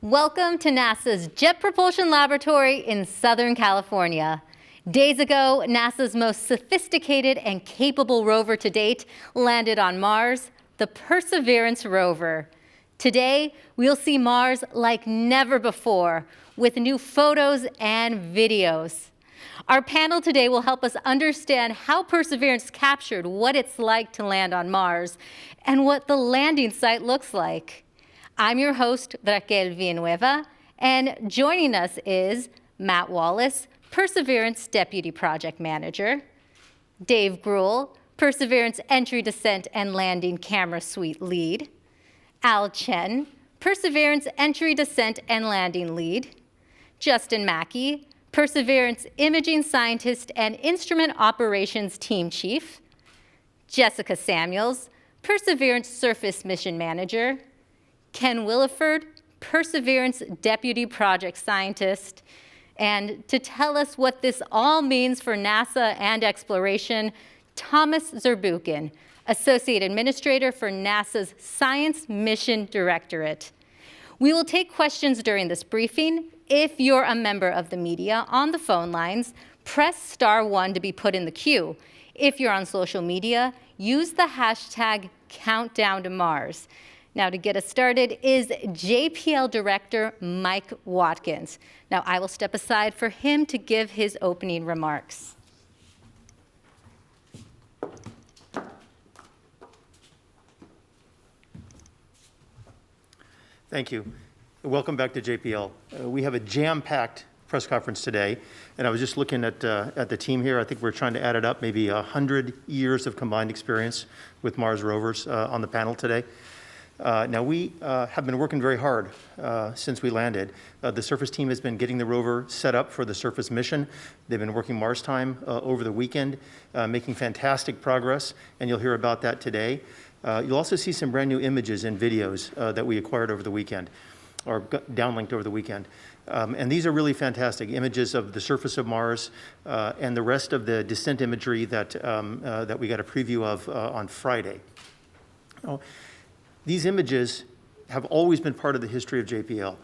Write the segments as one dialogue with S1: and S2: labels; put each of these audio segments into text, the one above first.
S1: Welcome to NASA's Jet Propulsion Laboratory in Southern California. Days ago, NASA's most sophisticated and capable rover to date landed on Mars, the Perseverance rover. Today, we'll see Mars like never before with new photos and videos. Our panel today will help us understand how Perseverance captured what it's like to land on Mars and what the landing site looks like. I'm your host, Raquel Villanueva, and joining us is Matt Wallace, Perseverance Deputy Project Manager, Dave Gruhl, Perseverance Entry, Descent, and Landing Camera Suite Lead, Al Chen, Perseverance Entry, Descent, and Landing Lead, Justin Mackey, Perseverance Imaging Scientist and Instrument Operations Team Chief, Jessica Samuels, Perseverance Surface Mission Manager, Ken Williford, Perseverance Deputy Project Scientist, and to tell us what this all means for NASA and exploration, Thomas Zurbuchen, Associate Administrator for NASA's Science Mission Directorate. We will take questions during this briefing. If you're a member of the media on the phone lines, press *1 to be put in the queue. If you're on social media, use the hashtag #CountdownToMars. Now, to get us started is JPL Director Mike Watkins. Now, I will step aside for him to give his opening remarks.
S2: Thank you. Welcome back to JPL. We have a jam-packed press conference today, and I was just looking at the team here. I think we're trying to add it up, maybe 100 years of combined experience with Mars rovers on the panel today. Now, we have been working very hard since we landed. The surface team has been getting the rover set up for the surface mission. They've been working Mars time over the weekend, making fantastic progress, and you'll hear about that today. You'll also see some brand new images and videos that we acquired over the weekend, or downlinked over the weekend. And these are really fantastic images of the surface of Mars and the rest of the descent imagery that we got a preview of on Friday. These images have always been part of the history of JPL.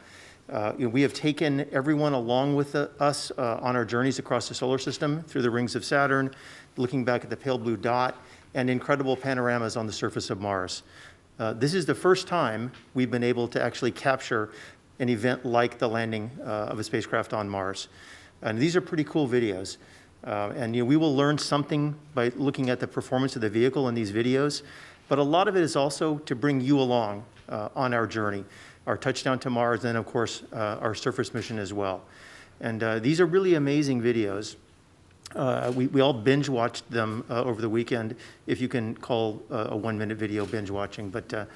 S2: We have taken everyone along with us on our journeys across the solar system through the rings of Saturn, looking back at the pale blue dot, and incredible panoramas on the surface of Mars. This is the first time we've been able to actually capture an event like the landing of a spacecraft on Mars. And these are pretty cool videos. And we will learn something by looking at the performance of the vehicle in these videos. But a lot of it is also to bring you along on our journey, our touchdown to Mars, and of course, our surface mission as well. And these are really amazing videos. We all binge watched them over the weekend, if you can call a 1-minute video binge watching, but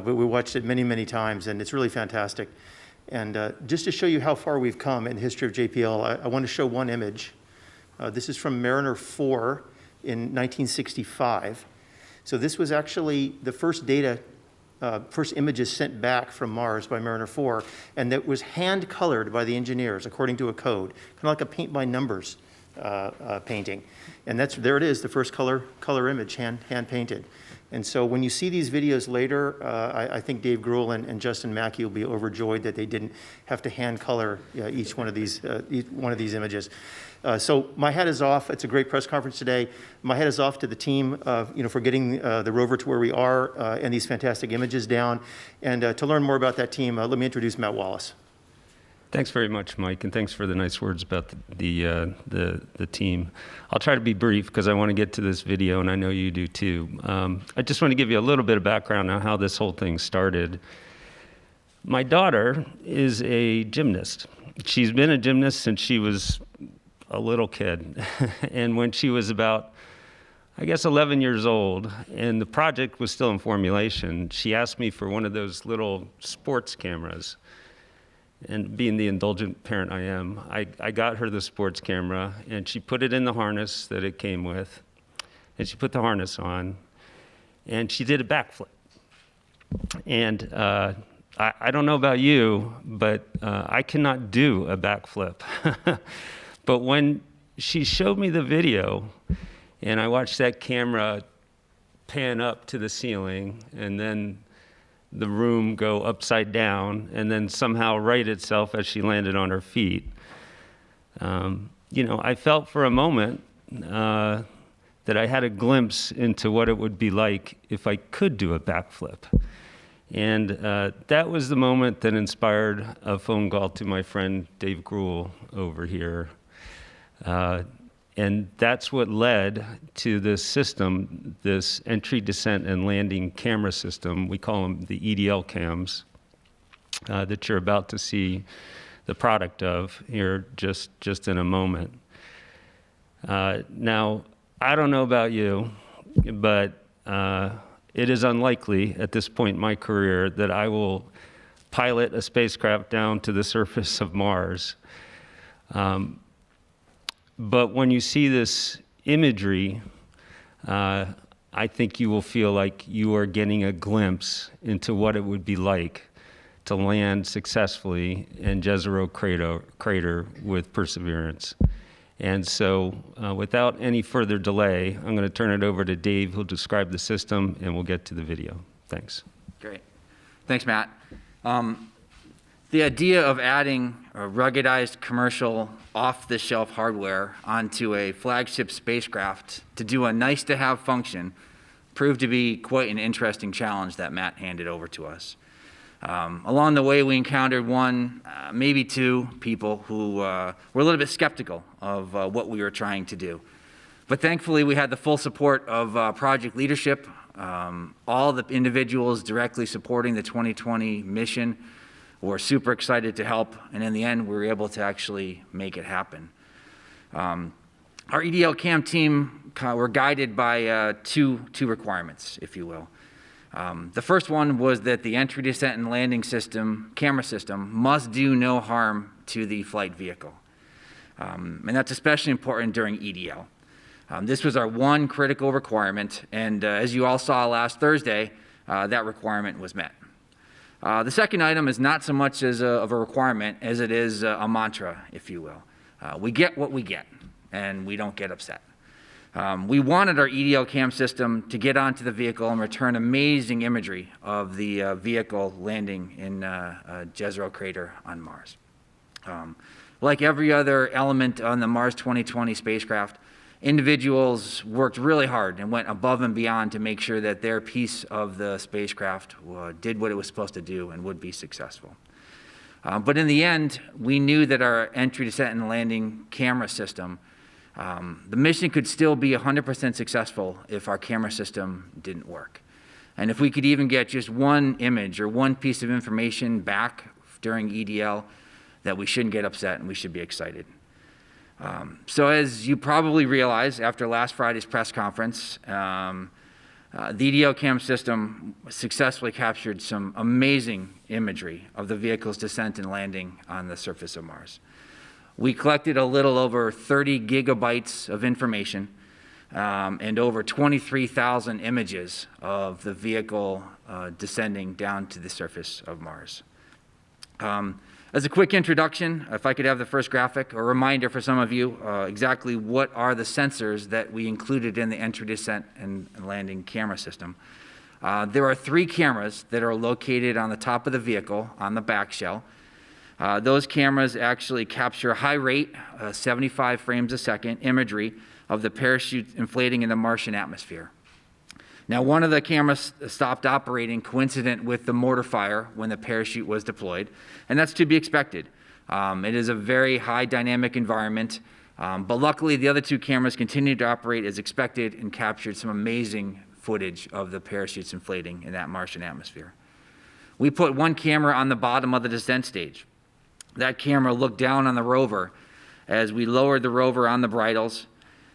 S2: we watched it many, many times, and it's really fantastic. And just to show you how far we've come in the history of JPL, I want to show one image. This is from Mariner 4 in 1965. So this was actually the first first images sent back from Mars by Mariner 4, and that was hand-colored by the engineers according to a code, kind of like a paint-by-numbers painting. And there it is, the first color image, hand-painted. And so when you see these videos later, I think Dave Gruhl and Justin Mackey will be overjoyed that they didn't have to hand-color each one of these images. So my hat is off. It's a great press conference today. My hat is off to the team, for getting the rover to where we are and these fantastic images down. And to learn more about that team, let me introduce Matt Wallace.
S3: Thanks very much, Mike, and thanks for the nice words about the team. I'll try to be brief because I want to get to this video, and I know you do too. I just want to give you a little bit of background on how this whole thing started. My daughter is a gymnast. She's been a gymnast since she was a little kid. And when she was about, 11 years old, and the project was still in formulation, she asked me for one of those little sports cameras. And being the indulgent parent I am, I got her the sports camera, and she put it in the harness that it came with. And she put the harness on, and she did a backflip. And I don't know about you, but I cannot do a backflip. But when she showed me the video, and I watched that camera pan up to the ceiling, and then the room go upside down and then somehow right itself as she landed on her feet. You know, I felt for a moment that I had a glimpse into what it would be like if I could do a backflip. And that was the moment that inspired a phone call to my friend Dave Gruhl over here. And that's what led to this system, this entry, descent, and landing camera system. We call them the EDL cams that you're about to see the product of here just in a moment. Now, I don't know about you, but it is unlikely at this point in my career that I will pilot a spacecraft down to the surface of Mars. But when you see this imagery, I think you will feel like you are getting a glimpse into what it would be like to land successfully in Jezero crater with Perseverance. And so without any further delay, I'm going to turn it over to Dave, who'll describe the system, and we'll get to the video. Thanks.
S4: Great. Thanks, Matt. The idea of adding a ruggedized commercial off-the-shelf hardware onto a flagship spacecraft to do a nice-to-have function proved to be quite an interesting challenge that Matt handed over to us. Along the way, we encountered one, maybe two people who were a little bit skeptical of what we were trying to do. But thankfully, we had the full support of project leadership, all the individuals directly supporting the 2020 mission were super excited to help, and in the end, we were able to actually make it happen. Our EDL CAM team were guided by two requirements, if you will. The first one was that the entry, descent, and landing system, camera system, must do no harm to the flight vehicle. And that's especially important during EDL. This was our one critical requirement, and as you all saw last Thursday, that requirement was met. The second item is not so much of a requirement as it is a mantra, if you will. We get what we get, and we don't get upset. We wanted our EDL CAM system to get onto the vehicle and return amazing imagery of the vehicle landing in Jezero crater on Mars. Like every other element on the Mars 2020 spacecraft, individuals worked really hard and went above and beyond to make sure that their piece of the spacecraft did what it was supposed to do and would be successful. But in the end, we knew that our entry, descent, and landing camera system, the mission could still be 100% successful if our camera system didn't work. And if we could even get just one image or one piece of information back during EDL, that we shouldn't get upset and we should be excited. So as you probably realize after last Friday's press conference, the EDL CAM system successfully captured some amazing imagery of the vehicle's descent and landing on the surface of Mars. We collected a little over 30 gigabytes of information and over 23,000 images of the vehicle descending down to the surface of Mars. As a quick introduction, if I could have the first graphic, a reminder for some of you exactly what are the sensors that we included in the entry, descent, and landing camera system. There are 3 cameras that are located on the top of the vehicle on the back shell. Those cameras actually capture high rate, 75 frames a second imagery of the parachute inflating in the Martian atmosphere. Now, one of the cameras stopped operating coincident with the mortar fire when the parachute was deployed, and that's to be expected. It is a very high dynamic environment, but luckily the other 2 cameras continued to operate as expected and captured some amazing footage of the parachutes inflating in that Martian atmosphere. We put one camera on the bottom of the descent stage. That camera looked down on the rover as we lowered the rover on the bridles.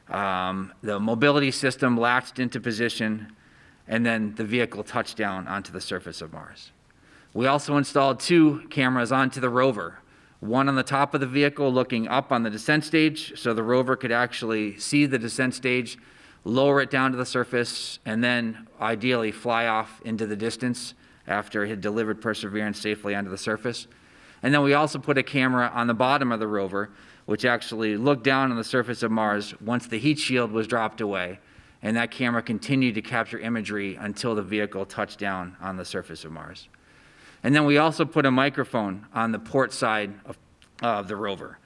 S4: The mobility system latched into position, and then the vehicle touched down onto the surface of Mars. We also installed 2 cameras onto the rover, one on the top of the vehicle looking up on the descent stage so the rover could actually see the descent stage, lower it down to the surface, and then ideally fly off into the distance after it had delivered Perseverance safely onto the surface. And then we also put a camera on the bottom of the rover, which actually looked down on the surface of Mars once the heat shield was dropped away and that camera continued to capture imagery until the vehicle touched down on the surface of Mars. And then we also put a microphone on the port side of the rover.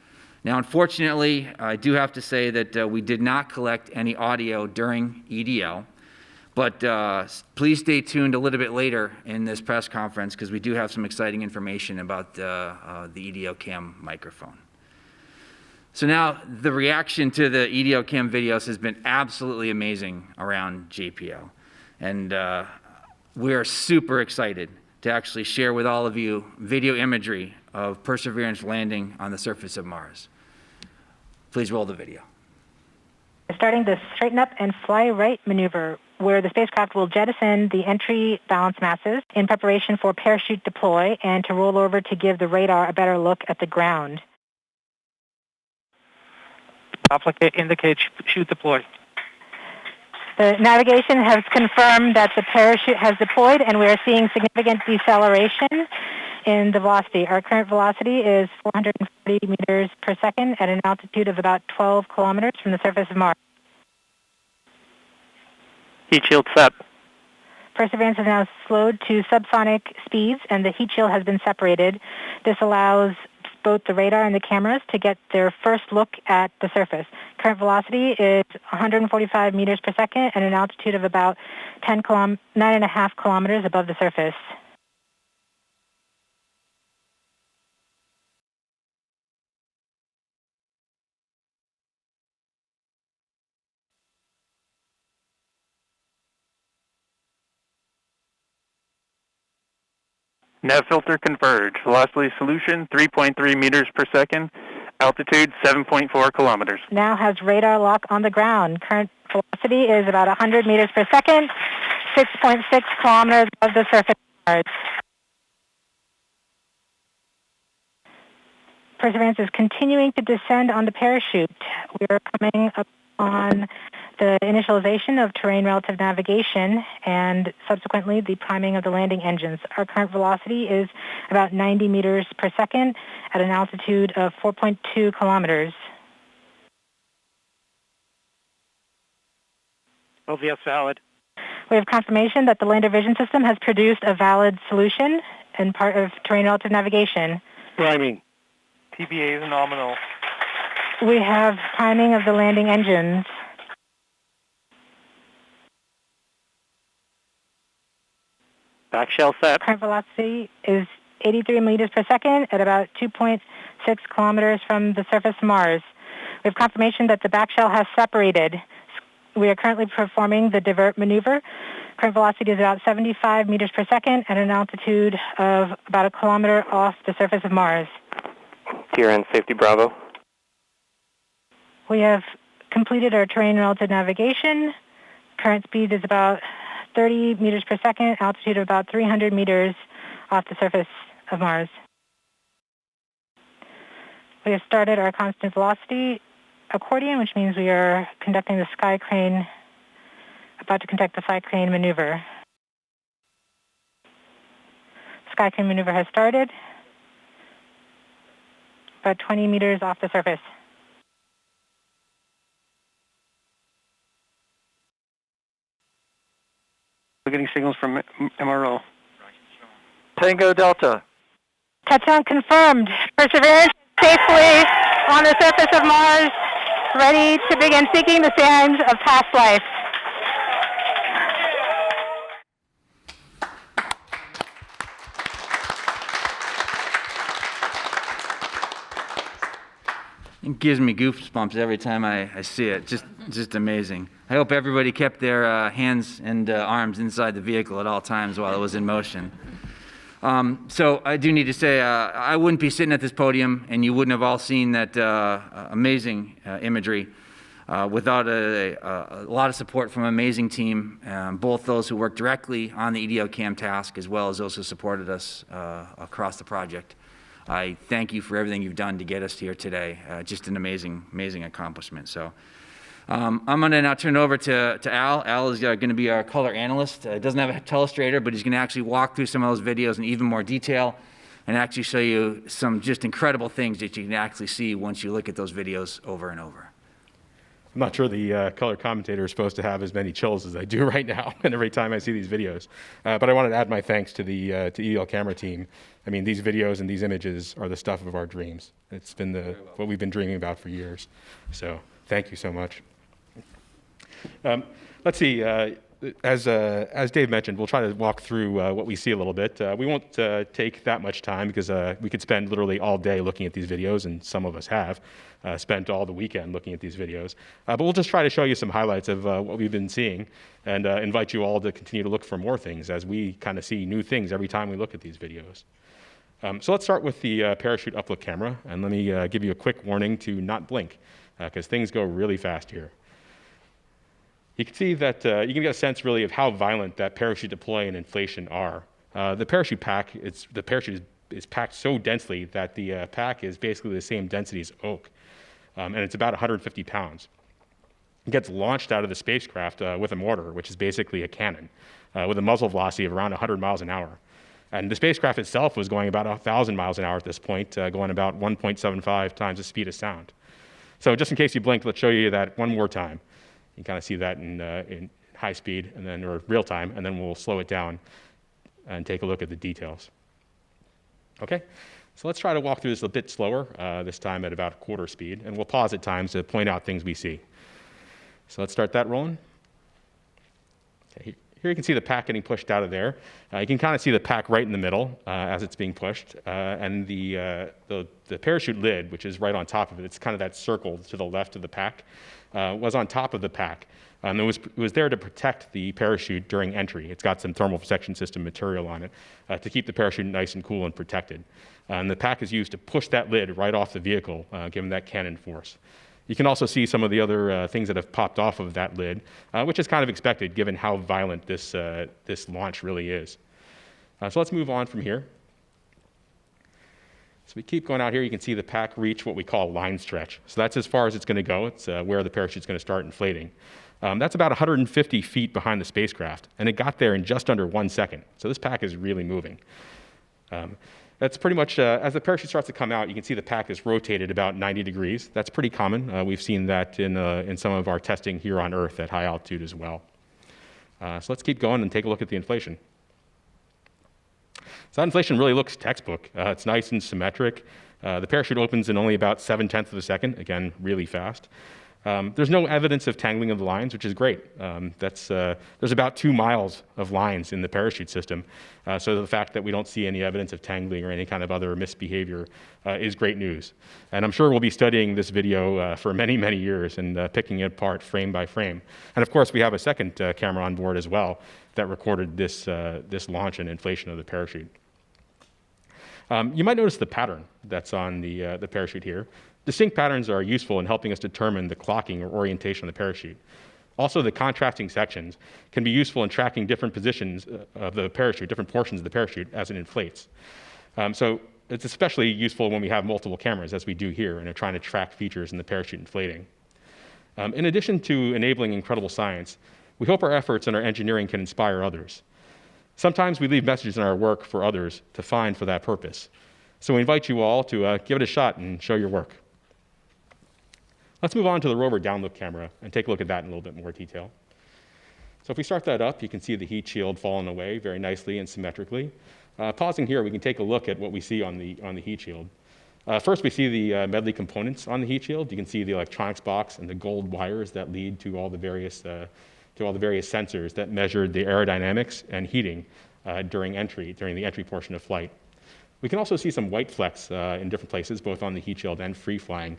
S4: Now, unfortunately, I do have to say that we did not collect any audio during EDL, but please stay tuned a little bit later in this press conference because we do have some exciting information about the EDL cam microphone. So now the reaction to the EDL cam videos has been absolutely amazing around JPL. And we are super excited to actually share with all of you video imagery of Perseverance landing on the surface of Mars. Please roll the video.
S5: Starting the straighten up and fly right maneuver, where the spacecraft will jettison the entry balance masses in preparation for parachute deploy and to roll over to give the radar a better look at the ground.
S6: Indicate chute deployed.
S5: The navigation has confirmed that the parachute has deployed and we are seeing significant deceleration in the velocity. Our current velocity is 440 meters per second at an altitude of about 12 kilometers from the surface of Mars.
S6: Heat shield set.
S5: Perseverance is now slowed to subsonic speeds and the heat shield has been separated. This allows both the radar and the cameras to get their first look at the surface. Current velocity is 145 meters per second at an altitude of about 9.5 kilometers above the surface.
S6: Nav filter converge. Velocity solution 3.3 meters per second. Altitude 7.4 kilometers.
S5: Now has radar lock on the ground. Current velocity is about 100 meters per second, 6.6 kilometers above the surface of Mars. Perseverance is continuing to descend on the parachute. We are coming up on the initialization of terrain relative navigation and subsequently the priming of the landing engines. Our current velocity is about 90 meters per second at an altitude of 4.2 kilometers.
S6: OVS valid.
S5: We have confirmation that the lander vision system has produced a valid solution and part of terrain relative navigation.
S6: Priming. TBA is nominal.
S5: We have priming of the landing engines.
S6: Back shell set.
S5: Current velocity is 83 meters per second at about 2.6 kilometers from the surface of Mars. We have confirmation that the back shell has separated. We are currently performing the divert maneuver. Current velocity is about 75 meters per second at an altitude of about a kilometer off the surface of Mars.
S6: TRN safety Bravo.
S5: We have completed our terrain relative navigation. Current speed is about 30 meters per second, altitude of about 300 meters off the surface of Mars. We have started our constant velocity accordion, which means we are conducting the sky crane, about to conduct the sky crane maneuver. Sky crane maneuver has started, about 20 meters off the surface.
S6: We're getting signals from MRO. Tango Delta.
S5: Touchdown confirmed. Perseverance safely on the surface of Mars, ready to begin seeking the signs of past life.
S4: It gives me goosebumps every time I see it. Just amazing. I hope everybody kept their hands and arms inside the vehicle at all times while it was in motion. So I do need to say, I wouldn't be sitting at this podium and you wouldn't have all seen that amazing imagery without a lot of support from an amazing team, both those who worked directly on the EDL cam task as well as those who supported us across the project. I thank you for everything you've done to get us here today. Just an amazing, amazing accomplishment. So I'm going to now turn it over to Al. Al is going to be our color analyst. Doesn't have a telestrator, but he's going to actually walk through some of those videos in even more detail and actually show you some just incredible things that you can actually see once you look at those videos over and over.
S7: I'm not sure the color commentator is supposed to have as many chills as I do right now, and every time I see these videos. But I wanted to add my thanks to the EDL camera team. I mean, these videos and these images are the stuff of our dreams. It's been what we've been dreaming about for years. So thank you so much. Let's see. As Dave mentioned, we'll try to walk through what we see a little bit. We won't take that much time because we could spend literally all day looking at these videos, and some of us have spent all the weekend looking at these videos. But we'll just try to show you some highlights of what we've been seeing and invite you all to continue to look for more things as we kind of see new things every time we look at these videos. So let's start with the parachute upload camera, and let me give you a quick warning to not blink because things go really fast here. You can see that you can get a sense really of how violent that parachute deploy and inflation are. The parachute pack, the parachute is packed so densely that the pack is basically the same density as oak, and it's about 150 pounds. It gets launched out of the spacecraft with a mortar, which is basically a cannon, with a muzzle velocity of around 100 miles an hour. And the spacecraft itself was going about 1,000 miles an hour at this point, going about 1.75 times the speed of sound. So just in case you blinked, let's show you that one more time. You can kind of see that in high speed and then or real time, and then we'll slow it down and take a look at the details. Okay, so let's try to walk through this a bit slower, this time at about quarter speed, and we'll pause at times to point out things we see. So let's start that rolling. Okay, here you can see the pack getting pushed out of there. You can kind of see the pack right in the middle as it's being pushed, and the parachute lid, which is right on top of it, it's kind of that circle to the left of the pack, was on top of the pack. It was there to protect the parachute during entry. It's got some thermal protection system material on it to keep the parachute nice and cool and protected. And the pack is used to push that lid right off the vehicle, given that cannon force. You can also see some of the other things that have popped off of that lid, which is kind of expected given how violent this launch really is. So let's move on from here. So we keep going out here. You can see the pack reach what we call line stretch. So that's as far as it's going to go. It's where the parachute's going to start inflating. That's about 150 feet behind the spacecraft, and it got there in just under 1 second. So this pack is really moving. That's pretty much, as the parachute starts to come out, you can see the pack is rotated about 90 degrees. That's pretty common. We've seen that in some of our testing here on Earth at high altitude as well. So let's keep going and take a look at the inflation. So that inflation really looks textbook. It's nice and symmetric. The parachute opens in only about 7/10 of a second, again, really fast. There's no evidence of tangling of the lines, which is great. There's about 2 miles of lines in the parachute system, so the fact that we don't see any evidence of tangling or any kind of other misbehavior is great news. And I'm sure we'll be studying this video for many, many years and picking it apart frame by frame. And of course, we have a second camera on board as well that recorded this launch and inflation of the parachute. You might notice the pattern that's on the parachute here. Distinct patterns are useful in helping us determine the clocking or orientation of the parachute. Also, the contrasting sections can be useful in tracking different positions of the parachute, different portions of the parachute as it inflates. So it's especially useful when we have multiple cameras, as we do here, and are trying to track features in the parachute inflating. In addition to enabling incredible science, we hope our efforts and our engineering can inspire others. Sometimes we leave messages in our work for others to find for that purpose. So we invite you all to give it a shot and show your work. Let's move on to the rover download camera and take a look at that in a little bit more detail. So if we start that up, you can see the heat shield falling away very nicely and symmetrically. Pausing here, we can take a look at what we see on the heat shield. First, we see the Medley components on the heat shield. You can see the electronics box and the gold wires that lead to all the various sensors that measured the aerodynamics and heating during the entry portion of flight. We can also see some white flecks in different places, both on the heat shield and free flying,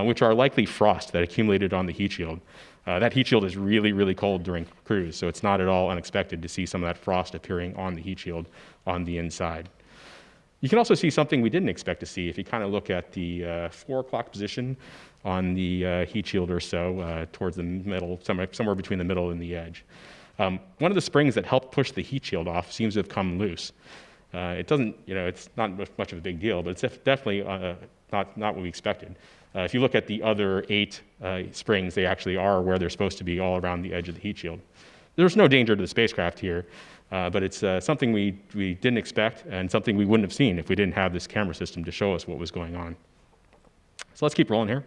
S7: which are likely frost that accumulated on the heat shield. That heat shield is really, really cold during cruise, so it's not at all unexpected to see some of that frost appearing on the heat shield on the inside. You can also see something we didn't expect to see if you kind of look at the 4 o'clock position on the heat shield or so, towards the middle, somewhere between the middle and the edge. One of the springs that helped push the heat shield off seems to have come loose. It doesn't, it's not much of a big deal, but it's definitely not what we expected. If you look at the other 8 springs, they actually are where they're supposed to be, all around the edge of the heat shield. There's no danger to the spacecraft here, but it's something we didn't expect and something we wouldn't have seen if we didn't have this camera system to show us what was going on. So let's keep rolling here.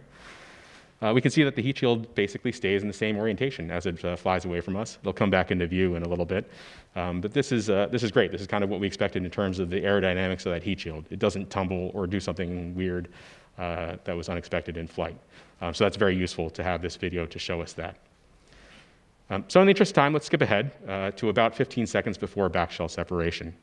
S7: we can see that the heat shield basically stays in the same orientation as it flies away from us. It'll come back into view in a little bit. But this is great. This is kind of what we expected in terms of the aerodynamics of that heat shield. It doesn't tumble or do something weird that was unexpected in flight. So that's very useful to have this video to show us that. So in the interest of time, let's skip ahead to about 15 seconds before backshell separation.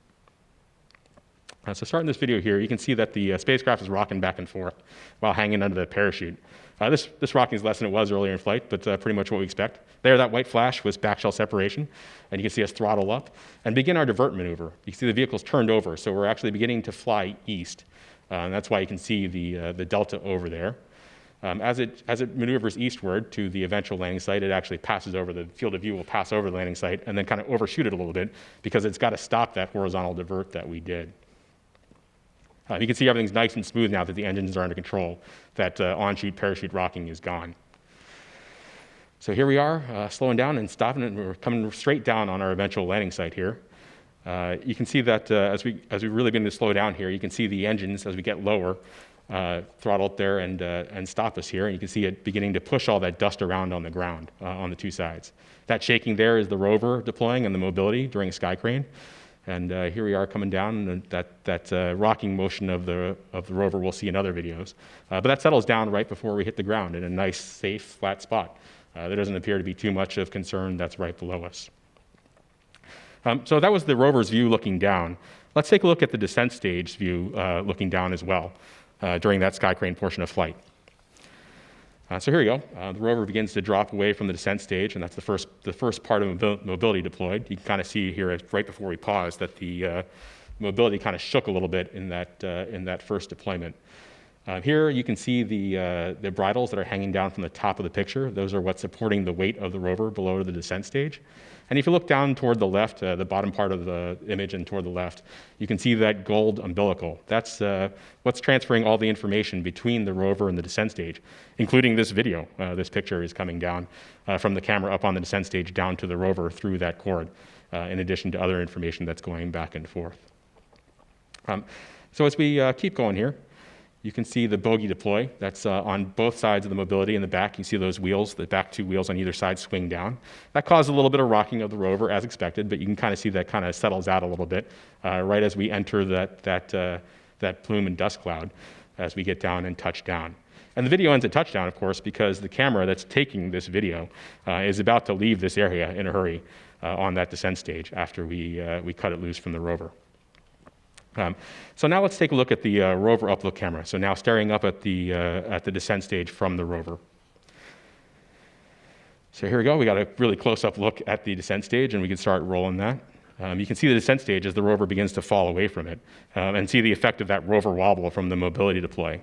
S7: So starting this video here, you can see that the spacecraft is rocking back and forth while hanging under the parachute. This rocking is less than it was earlier in flight, but pretty much what we expect. There, that white flash was backshell separation, and you can see us throttle up and begin our divert maneuver. You can see the vehicle's turned over, so we're actually beginning to fly east. And that's why you can see the delta over there. As it maneuvers eastward to the eventual landing site, it actually passes over, the field of view will pass over the landing site and then kind of overshoot it a little bit because it's got to stop that horizontal divert that we did. You can see everything's nice and smooth now that the engines are under control, that on-chute parachute rocking is gone. So here we are, slowing down and stopping, and we're coming straight down on our eventual landing site here. You can see that as we really begin to slow down here, you can see the engines as we get lower throttle up there and stop us here, and you can see it beginning to push all that dust around on the ground on the two sides. That shaking there is the rover deploying and the mobility during sky crane. And here we are coming down, and that rocking motion of the rover we'll see in other videos. But that settles down right before we hit the ground in a nice, safe, flat spot. There doesn't appear to be too much of concern that's right below us. So that was the rover's view looking down. Let's take a look at the descent stage view looking down as well during that sky crane portion of flight. So here we go. The rover begins to drop away from the descent stage, and that's the first part of mobility deployed. You can kind of see here right before we pause that the mobility kind of shook a little bit in that first deployment. Here you can see the bridles that are hanging down from the top of the picture. Those are what's supporting the weight of the rover below the descent stage. And if you look down toward the left, the bottom part of the image and toward the left, you can see that gold umbilical. That's what's transferring all the information between the rover and the descent stage, including this video. This picture is coming down from the camera up on the descent stage down to the rover through that cord, in addition to other information that's going back and forth. So as we keep going here, you can see the bogie deploy. That's on both sides of the mobility. In the back, you see those wheels, the back two wheels on either side swing down. That caused a little bit of rocking of the rover as expected, but you can kind of see that kind of settles out a little bit right as we enter that plume and dust cloud as we get down and touch down. And the video ends at touchdown, of course, because the camera that's taking this video is about to leave this area in a hurry on that descent stage after we cut it loose from the rover. So now let's take a look at the rover uplook camera. So now staring up at the descent stage from the rover. So here we go. We got a really close-up look at the descent stage, and we can start rolling that. You can see the descent stage as the rover begins to fall away from it, and see the effect of that rover wobble from the mobility deploy.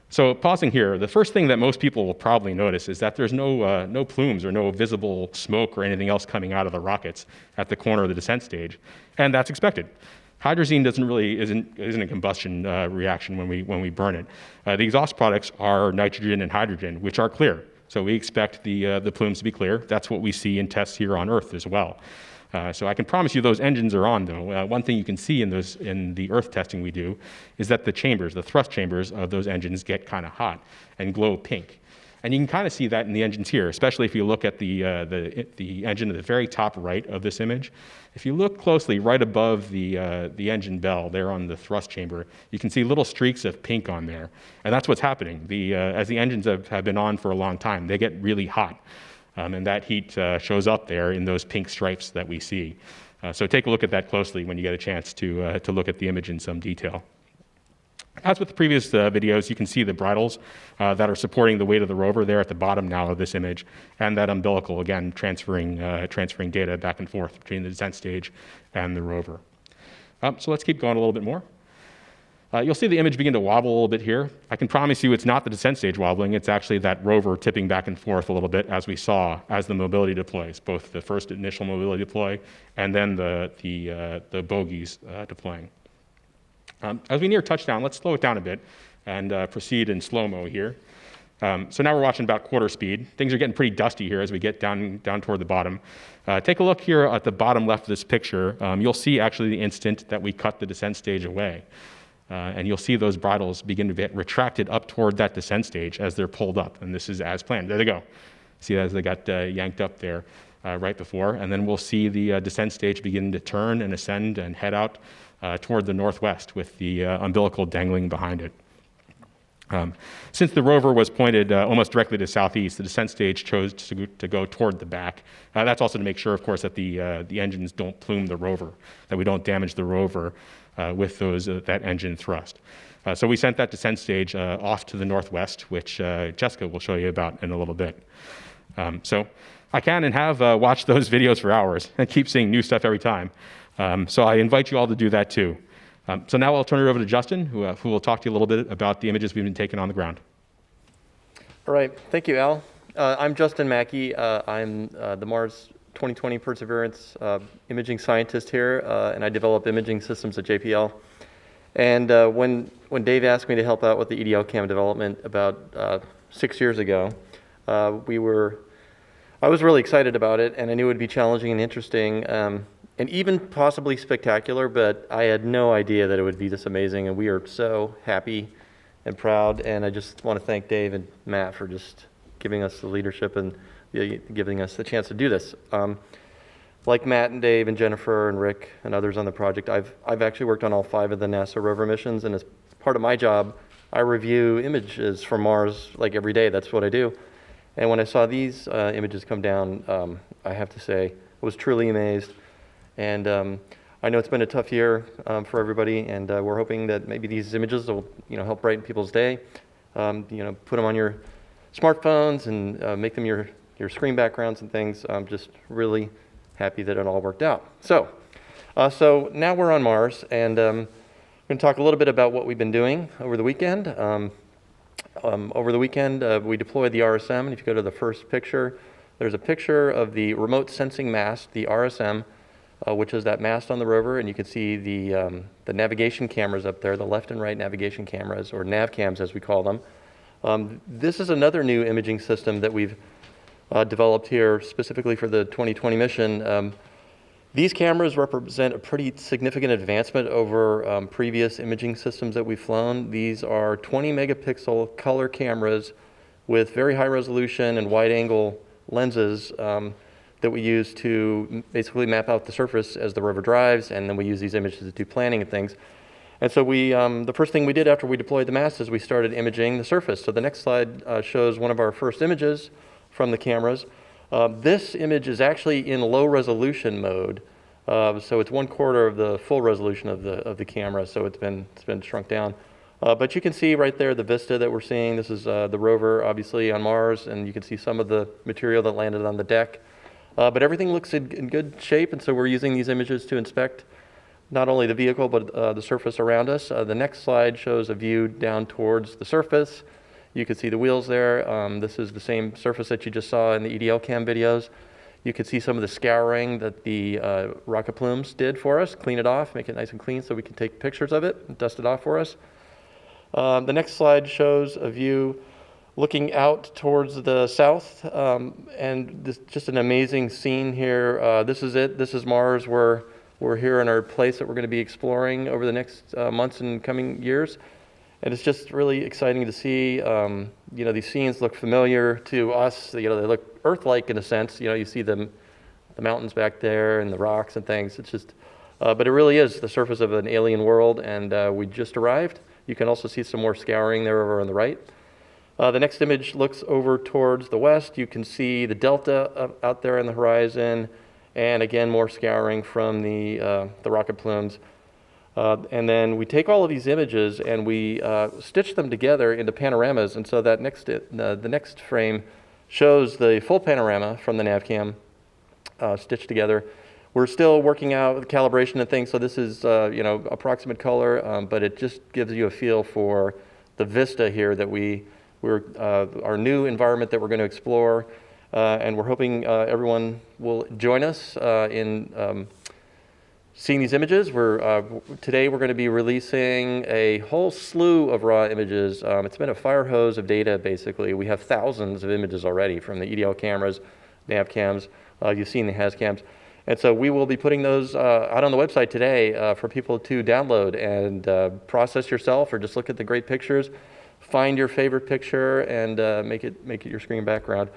S7: So pausing here, the first thing that most people will probably notice is that there's no plumes or no visible smoke or anything else coming out of the rockets at the corner of the descent stage, and that's expected. Hydrazine isn't a combustion reaction when we burn it. The exhaust products are nitrogen and hydrogen, which are clear. So we expect the plumes to be clear. That's what we see in tests here on Earth as well. So I can promise you those engines are on, though. One thing you can see in the Earth testing we do is that the thrust chambers of those engines get kind of hot and glow pink. And you can kind of see that in the engines here, especially if you look at the engine at the very top right of this image. If you look closely right above the engine bell there on the thrust chamber, you can see little streaks of pink on there. And that's what's happening. As the engines have been on for a long time, they get really hot. And that heat shows up there in those pink stripes that we see. So take a look at that closely when you get a chance to look at the image in some detail. As with the previous videos, you can see the bridles that are supporting the weight of the rover there at the bottom now of this image, and that umbilical, again, transferring data back and forth between the descent stage and the rover. So let's keep going a little bit more. You'll see the image begin to wobble a little bit here. I can promise you it's not the descent stage wobbling, it's actually that rover tipping back and forth a little bit as we saw as the mobility deploys, both the first initial mobility deploy and then the bogies deploying. As we near touchdown, let's slow it down a bit and proceed in slow-mo here. So now we're watching about quarter speed. Things are getting pretty dusty here as we get down toward the bottom. Take a look here at the bottom left of this picture. You'll see actually the instant that we cut the descent stage away. And you'll see those bridles begin to get retracted up toward that descent stage as they're pulled up. And this is as planned. There they go. See as they got yanked up there right before. And then we'll see the descent stage begin to turn and ascend and head out toward the northwest with the umbilical dangling behind it. Since the rover was pointed almost directly to southeast, the descent stage chose to go toward the back. That's also to make sure, of course, that the engines don't plume the rover, that we don't damage the rover with that engine thrust. So we sent that descent stage off to the northwest, which Jessica will show you about in a little bit. So I can and have watched those videos for hours and keep seeing new stuff every time. So I invite you all to do that too. So now I'll turn it over to Justin, who will talk to you a little bit about the images we've been taking on the ground.
S8: All right, thank you, Al. I'm Justin Mackey. I'm the Mars 2020 Perseverance imaging scientist here, and I develop imaging systems at JPL. And when Dave asked me to help out with the EDLCam development about 6 years ago, I was really excited about it, and I knew it would be challenging and interesting. And even possibly spectacular, but I had no idea that it would be this amazing, and we are so happy and proud, and I just want to thank Dave and Matt for just giving us the leadership and giving us the chance to do this. Like Matt and Dave and Jennifer and Rick and others on the project, I've actually worked on all 5 of the NASA rover missions, and as part of my job, I review images from Mars like every day. That's what I do. And when I saw these images come down, I have to say, I was truly amazed. And I know it's been a tough year for everybody, and we're hoping that maybe these images will, help brighten people's day. Put them on your smartphones and make them your screen backgrounds and things. I'm just really happy that it all worked out. So now we're on Mars, and I'm going to talk a little bit about what we've been doing over the weekend. Over the weekend, we deployed the RSM, and if you go to the first picture, there's a picture of the remote sensing mast, the RSM, which is that mast on the rover, and you can see the navigation cameras up there, the left and right navigation cameras, or NavCams as we call them. This is another new imaging system that we've developed here specifically for the 2020 mission. These cameras represent a pretty significant advancement over previous imaging systems that we've flown. These are 20 megapixel color cameras with very high resolution and wide angle lenses that we use to basically map out the surface as the rover drives, and then we use these images to do planning and things. And so the first thing we did after we deployed the mast is we started imaging the surface. So the next slide shows one of our first images from the cameras. This image is actually in low resolution mode. So it's 1/4 of the full resolution of the camera, so it's been shrunk down. But you can see right there the vista that we're seeing. This is the rover, obviously, on Mars, and you can see some of the material that landed on the deck. But everything looks in good shape, and so we're using these images to inspect not only the vehicle, but the surface around us. The next slide shows a view down towards the surface. You can see the wheels there. This is the same surface that you just saw in the EDLCam videos. You can see some of the scouring that the rocket plumes did for us, clean it off, make it nice and clean so we can take pictures of it and dust it off for us. The next slide shows a view looking out towards the south, and this just an amazing scene here. This is it. This is Mars. We're here in our place that we're going to be exploring over the next months and coming years, and it's just really exciting to see. These scenes look familiar to us. They look Earth-like in a sense. You see the mountains back there and the rocks and things. It's just, but it really is the surface of an alien world, and we just arrived. You can also see some more scouring there over on the right. The next image looks over towards the west. You can see the delta out there on the horizon, and again, more scouring from the rocket plumes. And then we take all of these images and we stitch them together into panoramas. And so that the next frame shows the full panorama from the NavCam stitched together. We're still working out the calibration and things, so this is approximate color, but it just gives you a feel for the vista here that our new environment that we're going to explore, and we're hoping everyone will join us in seeing these images. Today we're going to be releasing a whole slew of raw images. It's been a fire hose of data, basically. We have thousands of images already from the EDL cameras, NavCams. You've seen the HazCams. And so we will be putting those out on the website today for people to download and process yourself, or just look at the great pictures, find your favorite picture, and make it your screen background.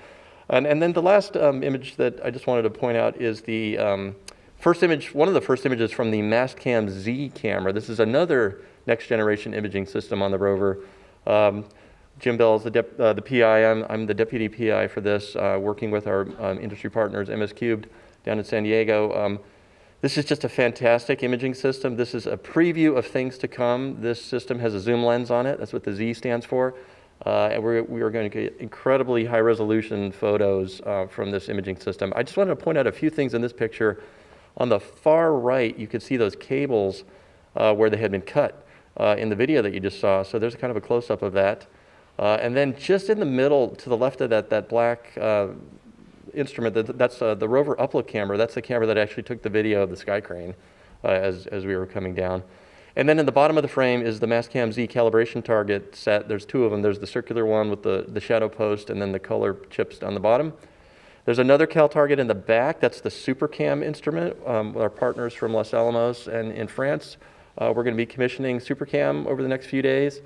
S8: And then the last image that I just wanted to point out is the first image, one of the first images from the Mastcam Z camera. This is another next generation imaging system on the rover. Jim Bell is the PI. I'm the deputy PI for this, working with our industry partners, MS Cubed, down in San Diego. This is just a fantastic imaging system. This is a preview of things to come. This system has a zoom lens on it. That's what the Z stands for. And we are going to get incredibly high resolution photos from this imaging system. I just wanted to point out a few things in this picture. On the far right, you can see those cables where they had been cut in the video that you just saw. So there's kind of a close-up of that. And then just in the middle, to the left of that black instrument, that's the rover upload camera. That's the camera that actually took the video of the sky crane as we were coming down. And then in the bottom of the frame is the Mastcam Z calibration target set. There's two of them. There's the circular one with the shadow post, and then the color chips on the bottom. There's another cal target in the back. That's the SuperCam instrument with our partners from Los Alamos and in France. We're going to be commissioning SuperCam over the next few days.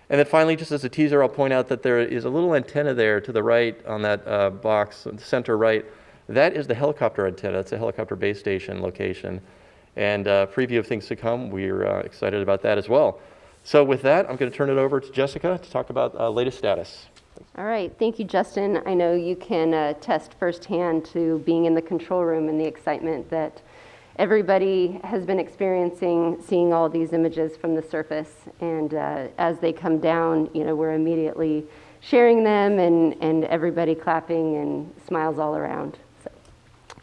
S8: And then finally, just as a teaser, I'll point out that there is a little antenna there to the right on that box, the center right. That is the helicopter antenna. It's a helicopter base station location. And preview of things to come. We're excited about that as well. So with that, I'm going to turn it over to Jessica to talk about latest status.
S9: All right, thank you, Justin. I know you can attest firsthand to being in the control room and the excitement that everybody has been experiencing, seeing all these images from the surface. And as they come down, we're immediately sharing them, and everybody clapping and smiles all around. So,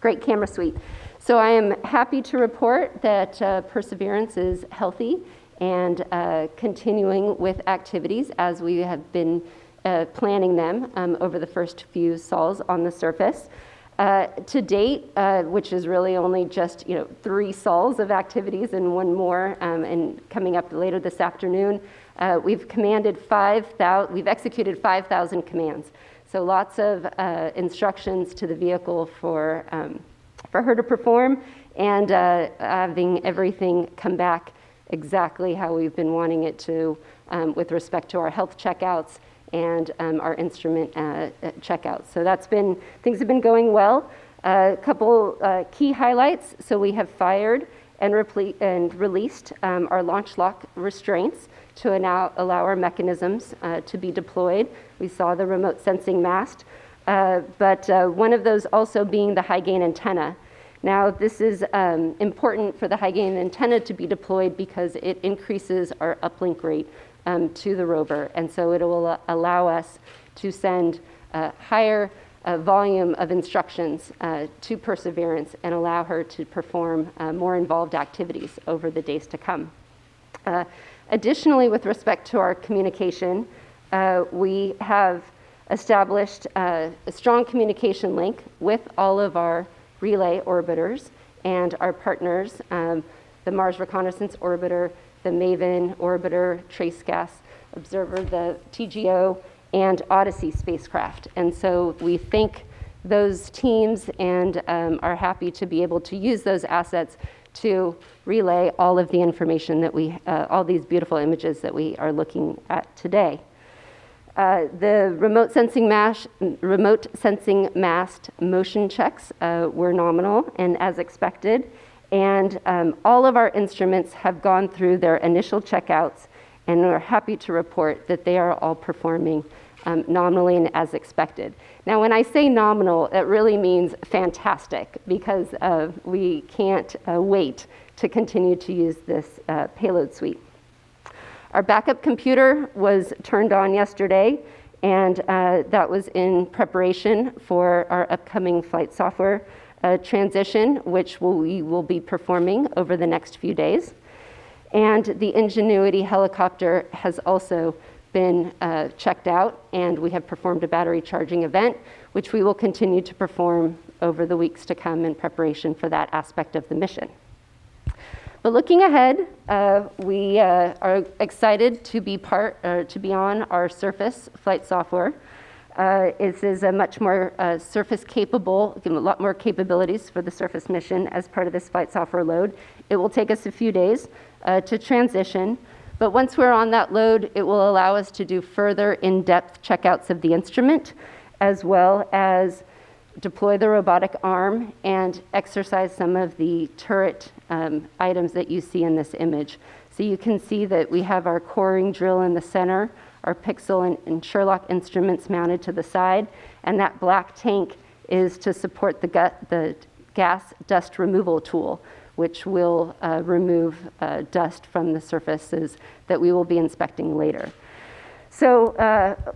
S9: great camera suite. So I am happy to report that Perseverance is healthy and continuing with activities as we have been planning them over the first few sols on the surface. To date, which is really only just 3 sols of activities and one more, and coming up later this afternoon, we've executed 5,000 commands. So lots of instructions to the vehicle for her to perform, and having everything come back exactly how we've been wanting it to with respect to our health checkouts and our instrument checkouts. So things have been going well. A couple key highlights. So we have fired and released our launch lock restraints to now allow our mechanisms to be deployed. We saw the remote sensing mast, but one of those also being the high gain antenna. Now, this is important for the high gain antenna to be deployed because it increases our uplink rate to the rover, and so it will allow us to send a higher volume of instructions to Perseverance and allow her to perform more involved activities over the days to come. Additionally, with respect to our communication, we have established a strong communication link with all of our relay orbiters and our partners, the Mars Reconnaissance Orbiter, the MAVEN Orbiter, Trace Gas Observer, the TGO, and Odyssey spacecraft. And so we thank those teams and are happy to be able to use those assets to relay all of the information that all these beautiful images that we are looking at today. The remote sensing mast motion checks were nominal and as expected. And all of our instruments have gone through their initial checkouts, and we're happy to report that they are all performing nominally and as expected. Now, when I say nominal, it really means fantastic, because we can't wait to continue to use this payload suite. Our backup computer was turned on yesterday, and that was in preparation for our upcoming flight software transition, which we will be performing over the next few days. And the Ingenuity helicopter has also been checked out, and we have performed a battery charging event, which we will continue to perform over the weeks to come in preparation for that aspect of the mission. But looking ahead, we are excited to be on our surface flight software. This is a much more surface capable, a lot more capabilities for the surface mission as part of this flight software load. It will take us a few days to transition, but once we're on that load, it will allow us to do further in-depth checkouts of the instrument, as well as deploy the robotic arm and exercise some of the turret items that you see in this image. So you can see that we have our coring drill in the center, our Pixel and Sherlock instruments mounted to the side, and that black tank is to support the gas dust removal tool, which will remove dust from the surfaces that we will be inspecting later. So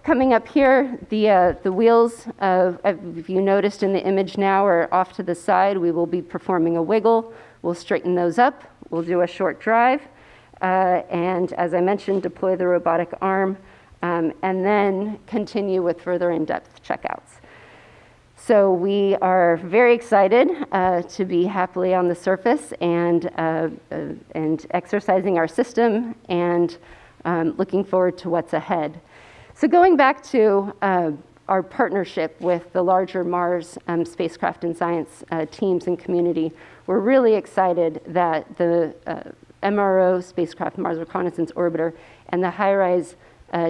S9: coming up here, the wheels, if you noticed in the image now, are off to the side. We will be performing a wiggle. We'll straighten those up. We'll do a short drive. And as I mentioned, deploy the robotic arm, and then continue with further in-depth checkouts. So we are very excited to be happily on the surface and exercising our system and looking forward to what's ahead. So going back to our partnership with the larger Mars spacecraft and science teams and community, we're really excited that the MRO spacecraft, Mars Reconnaissance Orbiter, and the HiRISE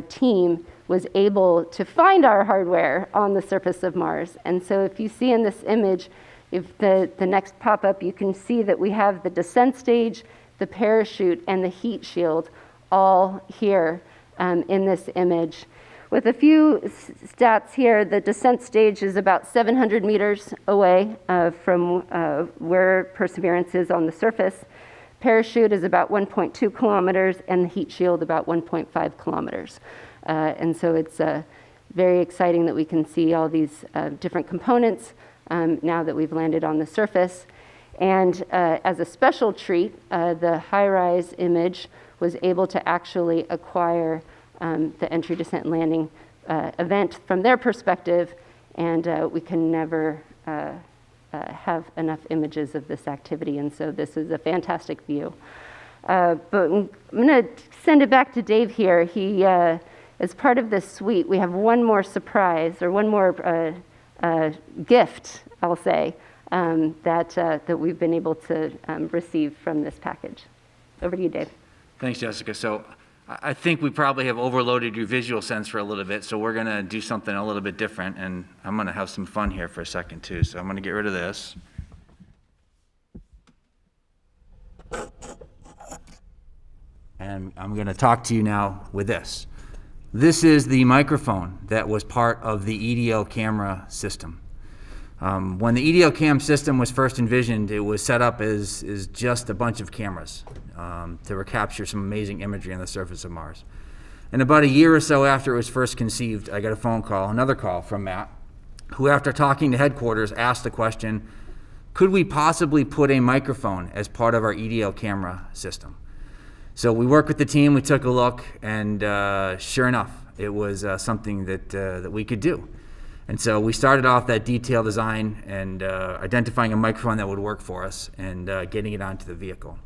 S9: team was able to find our hardware on the surface of Mars. And so if you see in this image, if the next pop-up, you can see that we have the descent stage, the parachute, and the heat shield all here in this image. With a few stats here, the descent stage is about 700 meters away from where Perseverance is on the surface. Parachute is about 1.2 kilometers, and the heat shield about 1.5 kilometers. And so it's very exciting that we can see all these different components now that we've landed on the surface. And as a special treat, the HiRISE image was able to actually acquire the entry, descent, and landing event from their perspective, and we can never have enough images of this activity, and so this is a fantastic view. But I'm going to send it back to Dave here. He, as part of this suite, we have one more surprise, or one more gift, I'll say, that we've been able to receive from this package. Over to you, Dave.
S4: Thanks, Jessica. So I think we probably have overloaded your visual sense for a little bit, so we're going to do something a little bit different, and I'm going to have some fun here for a second, too. So I'm going to get rid of this. And I'm going to talk to you now with this. This is the microphone that was part of the EDO camera system. When the EDO cam system was first envisioned, it was set up as just a bunch of cameras to capture some amazing imagery on the surface of Mars. And about a year or so after it was first conceived, I got a phone call, another call from Matt, who after talking to headquarters asked the question, could we possibly put a microphone as part of our EDO camera system? So we worked with the team, we took a look, and sure enough, it was something that we could do. And so we started off that detailed design and identifying a microphone that would work for us and getting it onto the vehicle.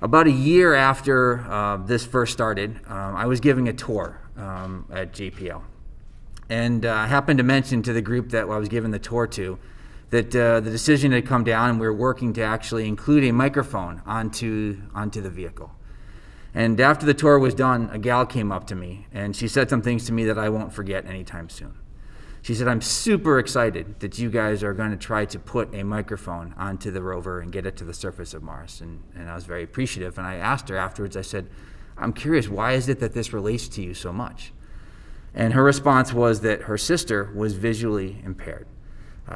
S4: About a year after this first started, I was giving a tour at JPL. And I happened to mention to the group that I was giving the tour to that the decision had come down and we were working to actually include a microphone onto the vehicle. And after the tour was done, a gal came up to me and she said some things to me that I won't forget anytime soon. She said, I'm super excited that you guys are going to try to put a microphone onto the rover and get it to the surface of Mars. And I was very appreciative. And I asked her afterwards, I said, I'm curious, why is it that this relates to you so much? And her response was that her sister was visually impaired.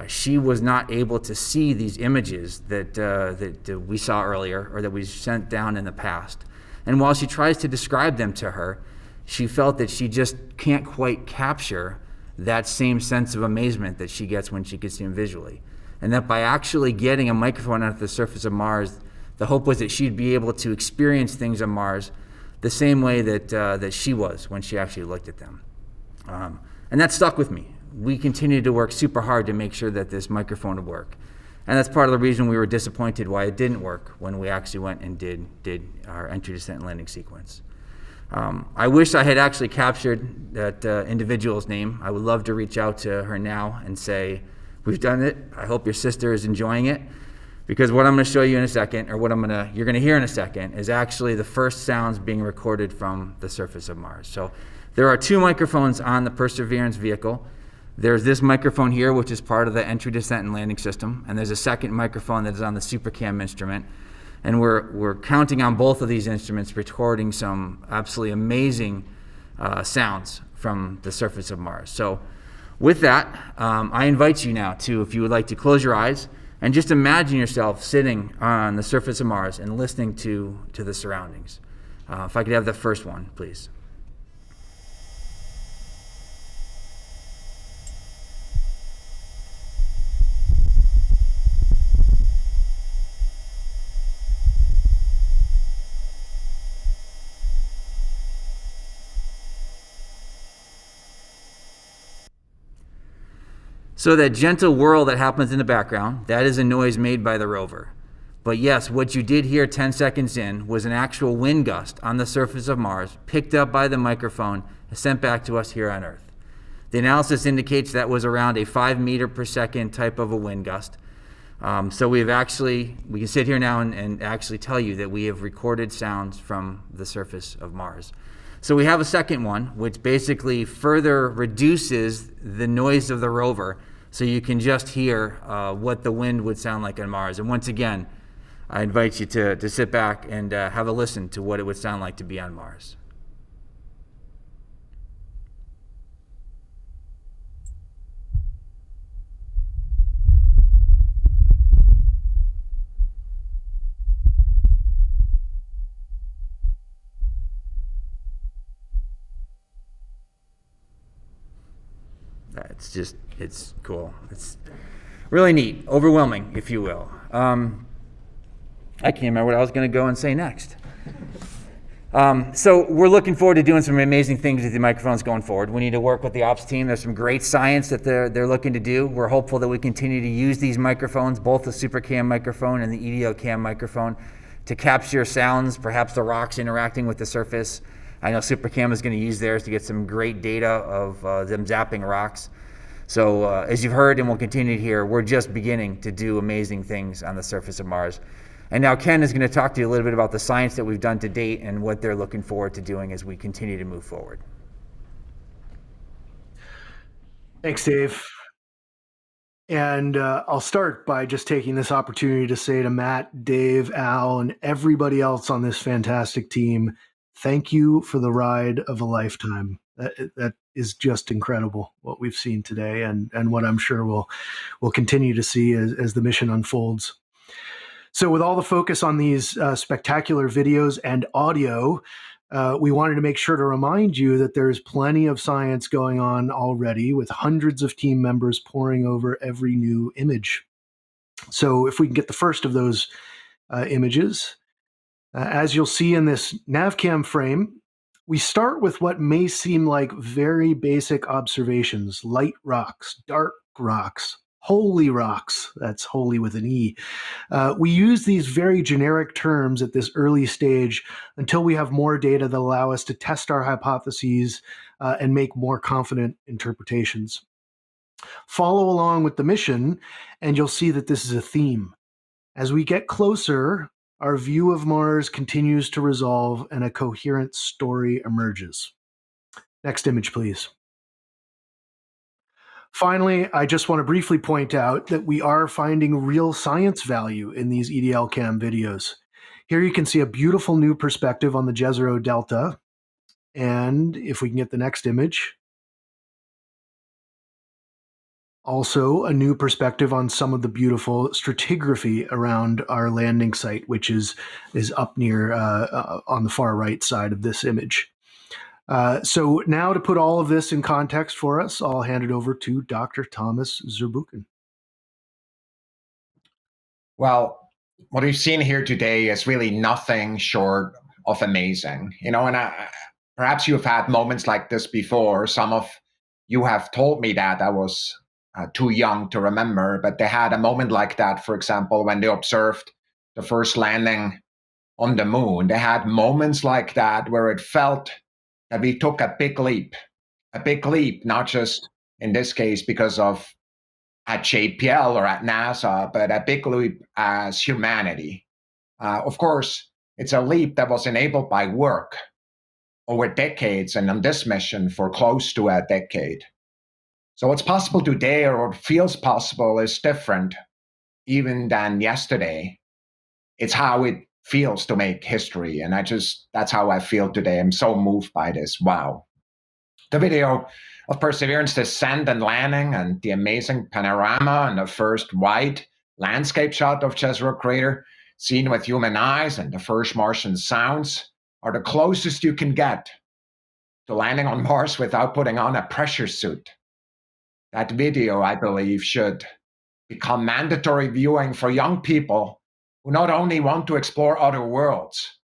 S4: She was not able to see these images that we saw earlier or that we sent down in the past. And while she tries to describe them to her, she felt that she just can't quite capture that same sense of amazement that she gets when she can see them visually. And that by actually getting a microphone onto the surface of Mars, the hope was that she'd be able to experience things on Mars the same way that she was when she actually looked at them. And that stuck with me. We continued to work super hard to make sure that this microphone would work. And that's part of the reason we were disappointed why it didn't work when we actually went and did our entry, descent, and landing sequence. I wish I had actually captured that individual's name. I would love to reach out to her now and say, we've done it. I hope your sister is enjoying it. Because what I'm going to show you in a second, or you're going to hear in a second, is actually the first sounds being recorded from the surface of Mars. So there are 2 microphones on the Perseverance vehicle. There's this microphone here, which is part of the entry, descent, and landing system, and there's a second microphone that is on the SuperCam instrument. And we're counting on both of these instruments, recording some absolutely amazing sounds from the surface of Mars. So with that, I invite you now to, if you would like to close your eyes, and just imagine yourself sitting on the surface of Mars and listening to the surroundings. If I could have the first one, please. So that gentle whirl that happens in the background, that is a noise made by the rover. But yes, what you did hear 10 seconds in was an actual wind gust on the surface of Mars, picked up by the microphone and sent back to us here on Earth. The analysis indicates that was around a 5 meter per second type of a wind gust. So we can sit here now and actually tell you that we have recorded sounds from the surface of Mars. So we have a second one, which basically further reduces the noise of the rover, so you can just hear what the wind would sound like on Mars. And once again, I invite you to sit back and have a listen to what it would sound like to be on Mars. It's cool. It's really neat, overwhelming, if you will. I can't remember what I was going to go and say next. So we're looking forward to doing some amazing things with the microphones going forward. We need to work with the ops team. There's some great science that they're looking to do. We're hopeful that we continue to use these microphones, both the SuperCam microphone and the EDLCam microphone, to capture sounds, perhaps the rocks interacting with the surface. I know SuperCam is going to use theirs to get some great data of them zapping rocks. So as you've heard and will continue to hear, we're just beginning to do amazing things on the surface of Mars. And now Ken is going to talk to you a little bit about the science that we've done to date and what they're looking forward to doing as we continue to move forward.
S10: Thanks, Dave. And I'll start by just taking this opportunity to say to Matt, Dave, Al, and everybody else on this fantastic team, thank you for the ride of a lifetime. That is just incredible, what we've seen today, and what I'm sure we'll continue to see as the mission unfolds. So with all the focus on these spectacular videos and audio, we wanted to make sure to remind you that there's plenty of science going on already, with hundreds of team members poring over every new image. So if we can get the first of those images, as you'll see in this NavCam frame, we start with what may seem like very basic observations: light rocks, dark rocks, holy rocks. That's holy with an E. We use these very generic terms at this early stage until we have more data that allow us to test our hypotheses and make more confident interpretations. Follow along with the mission, and you'll see that this is a theme. As we get closer, our view of Mars continues to resolve and a coherent story emerges. Next image, please. Finally, I just want to briefly point out that we are finding real science value in these EDLCam videos. Here you can see a beautiful new perspective on the Jezero Delta. And if we can get the next image, also a new perspective on some of the beautiful stratigraphy around our landing site, which is up near on the far right side of this image. So now, to put all of this in context for us, I'll hand it over to Dr. Thomas Zurbuchen.
S11: Well, what we've seen here today is really nothing short of amazing. You know, and perhaps you've had moments like this before. Some of you have told me that I was too young to remember, but they had a moment like that, for example, when they observed the first landing on the moon. They had moments like that where it felt that we took a big leap, not just in this case because of at JPL or at NASA, but a big leap as humanity. Of course, it's a leap that was enabled by work over decades, and on this mission for close to a decade. So what's possible today, or what feels possible, is different even than yesterday. It's how it feels to make history, and that's how I feel today. I'm so moved by this. Wow. The video of Perseverance descent and landing, and the amazing panorama and the first wide landscape shot of Jezero Crater seen with human eyes, and the first Martian sounds are the closest you can get to landing on Mars without putting on a pressure suit. That video, I believe, should become mandatory viewing for young people who not only want to explore other worlds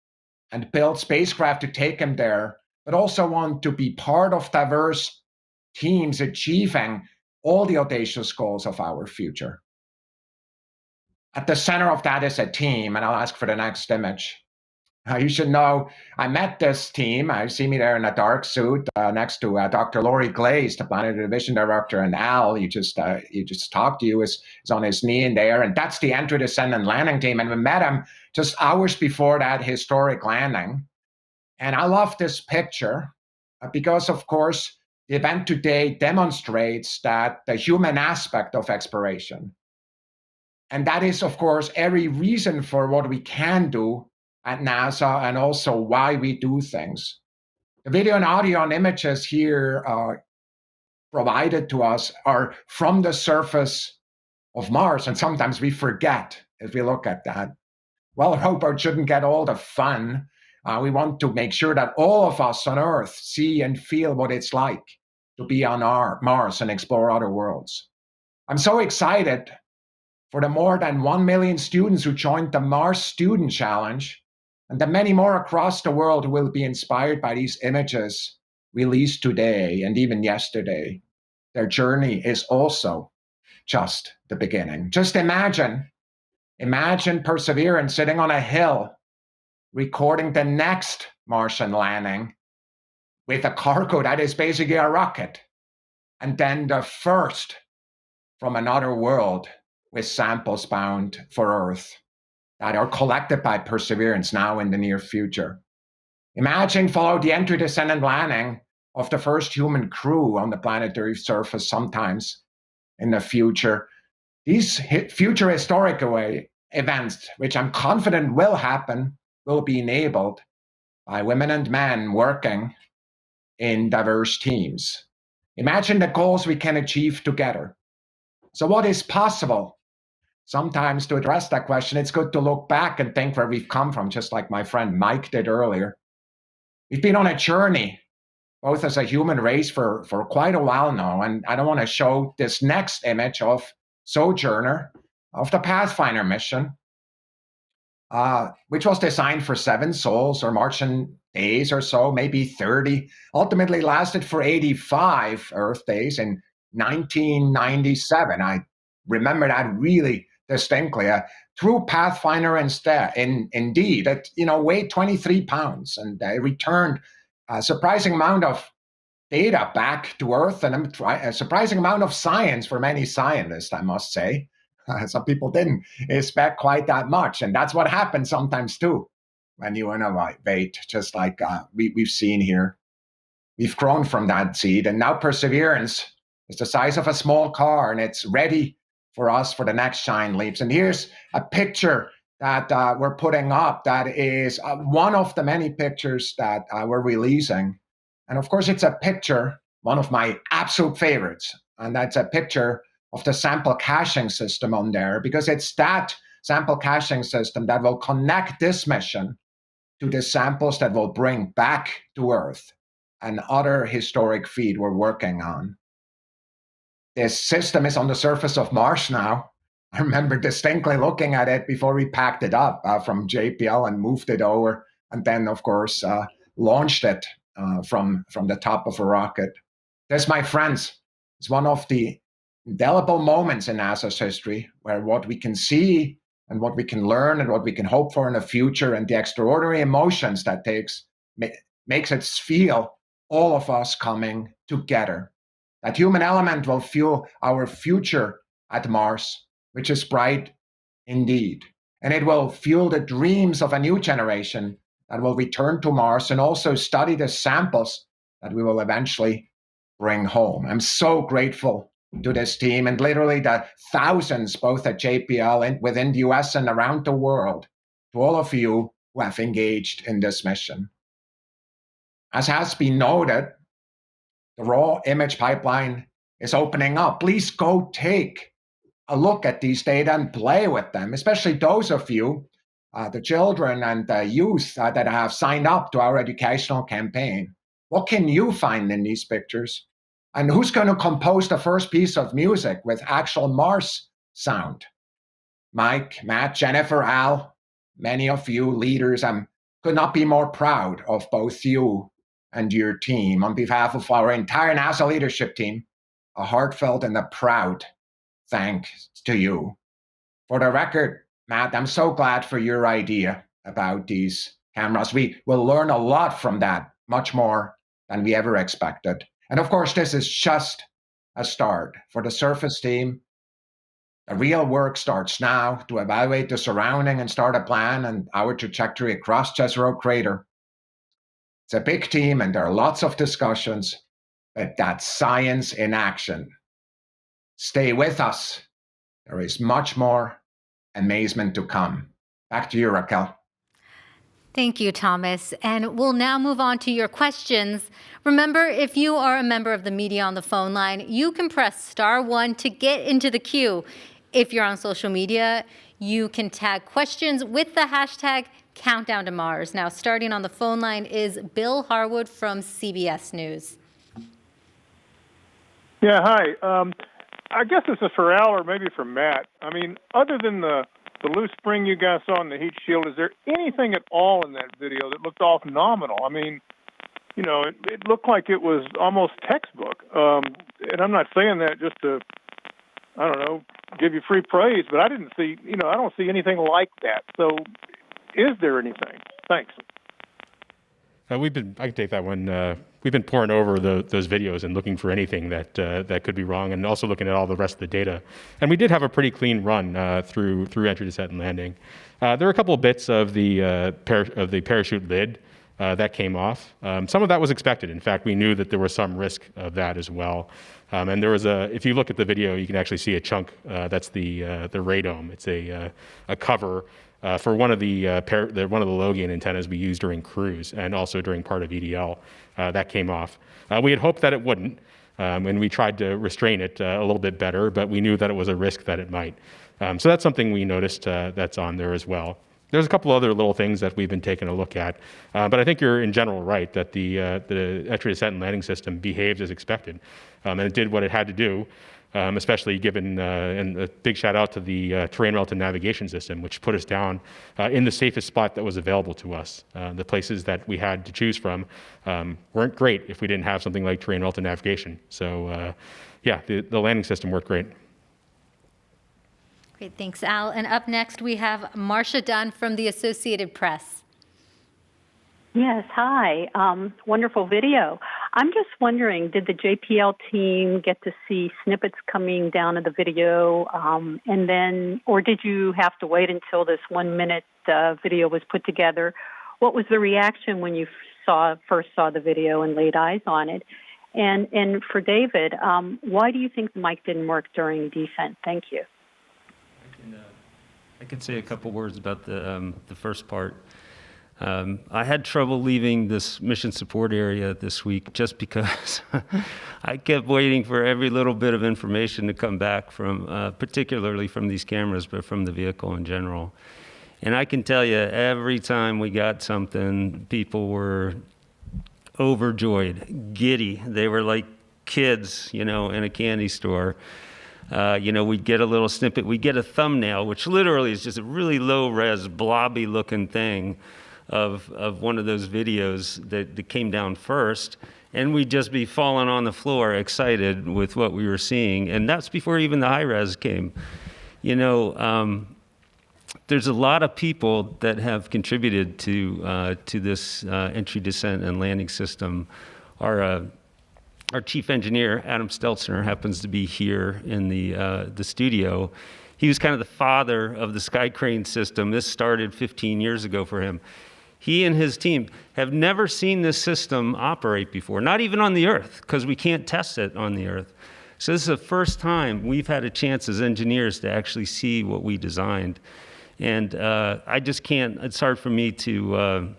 S11: and build spacecraft to take them there, but also want to be part of diverse teams achieving all the audacious goals of our future. At the center of that is a team, and I'll ask for the next image. You should know, I met this team. I see me there in a dark suit next to Dr. Laurie Glaze, the Planetary Division Director, and Al, you just talked to you, is on his knee in there. And that's the entry, descent, and landing team. And we met him just hours before that historic landing. And I love this picture because, of course, the event today demonstrates that the human aspect of exploration. And that is, of course, every reason for what we can do at NASA, and also why we do things. The video and audio and images here provided to us are from the surface of Mars, and sometimes we forget as we look at that. Well, Robert shouldn't get all the fun. We want to make sure that all of us on Earth see and feel what it's like to be on Mars and explore other worlds. I'm so excited for the more than 1 million students who joined the Mars Student Challenge, and the many more across the world who will be inspired by these images released today and even yesterday. Their journey is also just the beginning. Just imagine Perseverance sitting on a hill, recording the next Martian landing with a cargo that is basically a rocket, and then the first from another world with samples bound for Earth that are collected by Perseverance now in the near future. Imagine follow the entry, descent, and landing of the first human crew on the planetary surface sometimes in the future. These future historic events, which I'm confident will happen, will be enabled by women and men working in diverse teams. Imagine the goals we can achieve together. So what is possible? Sometimes to address that question, it's good to look back and think where we've come from, just like my friend Mike did earlier. We've been on a journey, both as a human race for quite a while now, and I don't want to show this next image of Sojourner, of the Pathfinder mission, which was designed for 7 sols or Martian days or so, maybe 30, ultimately lasted for 85 Earth days in 1997. I remember that really distinctly. True Pathfinder indeed, it weighed 23 pounds and returned a surprising amount of data back to Earth, and a surprising amount of science for many scientists, I must say. Some people didn't expect quite that much, and that's what happens sometimes too when you innovate, just like we've seen here. We've grown from that seed, and now Perseverance is the size of a small car, and it's ready for us for the next giant leaps. And here's a picture that we're putting up that is one of the many pictures that we're releasing. And of course, it's a picture, one of my absolute favorites, and that's a picture of the sample caching system on there, because it's that sample caching system that will connect this mission to the samples that will bring back to Earth and other historic feed we're working on. This system is on the surface of Mars now. I remember distinctly looking at it before we packed it up from JPL and moved it over, and then, of course, launched it from the top of a rocket. This, my friends, is one of the indelible moments in NASA's history where what we can see and what we can learn and what we can hope for in the future and the extraordinary emotions that makes it feel all of us coming together. That human element will fuel our future at Mars, which is bright indeed. And it will fuel the dreams of a new generation that will return to Mars and also study the samples that we will eventually bring home. I'm so grateful to this team and literally the thousands, both at JPL and within the US and around the world, to all of you who have engaged in this mission. As has been noted, the raw image pipeline is opening up. Please go take a look at these data and play with them, especially those of you, the children and the youth that have signed up to our educational campaign. What can you find in these pictures? And who's going to compose the first piece of music with actual Mars sound? Mike, Matt, Jennifer, Al, many of you leaders, I could not be more proud of both you and your team. On behalf of our entire NASA leadership team, a heartfelt and a proud thanks to you. For the record, Matt, I'm so glad for your idea about these cameras. We will learn a lot from that, much more than we ever expected. And of course, this is just a start. For the surface team, the real work starts now to evaluate the surrounding and start a plan and our trajectory across Jezero Crater. It's a big team and there are lots of discussions, but that's science in action. Stay with us. There is much more amazement to come. Back to you, Raquel.
S1: Thank you, Thomas. And we'll now move on to your questions. Remember, if you are a member of the media on the phone line, you can press *1 to get into the queue. If you're on social media, you can tag questions with the hashtag Countdown to Mars. Now, starting on the phone line is Bill Harwood from CBS News.
S12: Yeah, hi. I guess this is for Al or maybe for Matt. I mean, other than the loose spring you guys saw in the heat shield, is there anything at all in that video that looked off nominal? I mean, you know, it looked like it was almost textbook. And I'm not saying that just to, I don't know, give you free praise, but I didn't see, you know, I don't see anything like that. So is there anything? Thanks.
S7: I can take that one. We've been poring over those videos and looking for anything that could be wrong, and also looking at all the rest of the data. And we did have a pretty clean run through entry, descent, and landing. There were a couple of bits of the parachute lid that came off. Some of that was expected. In fact, we knew that there was some risk of that as well. And there was if you look at the video, you can actually see a chunk. That's the radome. It's a cover. For one of the low gain antennas we used during cruise and also during part of EDL, that came off. We had hoped that it wouldn't, and we tried to restrain it a little bit better, but we knew that it was a risk that it might. So that's something we noticed that's on there as well. There's a couple other little things that we've been taking a look at, but I think you're in general right that the entry, descent, and landing system behaved as expected, and it did what it had to do. Especially given, and a big shout out to the terrain relative navigation system, which put us down in the safest spot that was available to us. The places that we had to choose from weren't great if we didn't have something like terrain relative navigation. So yeah, the landing system worked great.
S1: Great, thanks, Al. And up next, we have Marcia Dunn from the Associated Press.
S13: Yes, hi. Wonderful video. I'm just wondering, did the JPL team get to see snippets coming down of the video, and then, or did you have to wait until this 1 minute video was put together? What was the reaction when you first saw the video and laid eyes on it? And for David, why do you think the mic didn't work during descent? Thank you.
S3: I could say a couple words about the first part. I had trouble leaving this mission support area this week just because I kept waiting for every little bit of information to come back from, particularly from these cameras, but from the vehicle in general. And I can tell you, every time we got something, people were overjoyed, giddy. They were like kids, you know, in a candy store. You know, we'd get a little snippet. We'd get a thumbnail, which literally is just a really low-res, blobby-looking thing of one of those videos that came down first, and we'd just be falling on the floor excited with what we were seeing, and that's before even the high res came. You know, there's a lot of people that have contributed to this entry, descent, and landing system. Our chief engineer, Adam Stelzner, happens to be here in the studio. He was kind of the father of the Sky Crane system. This started 15 years ago for him. He and his team have never seen this system operate before, not even on the Earth, because we can't test it on the Earth. So this is the first time we've had a chance as engineers to actually see what we designed. And I just can't, it's hard for me to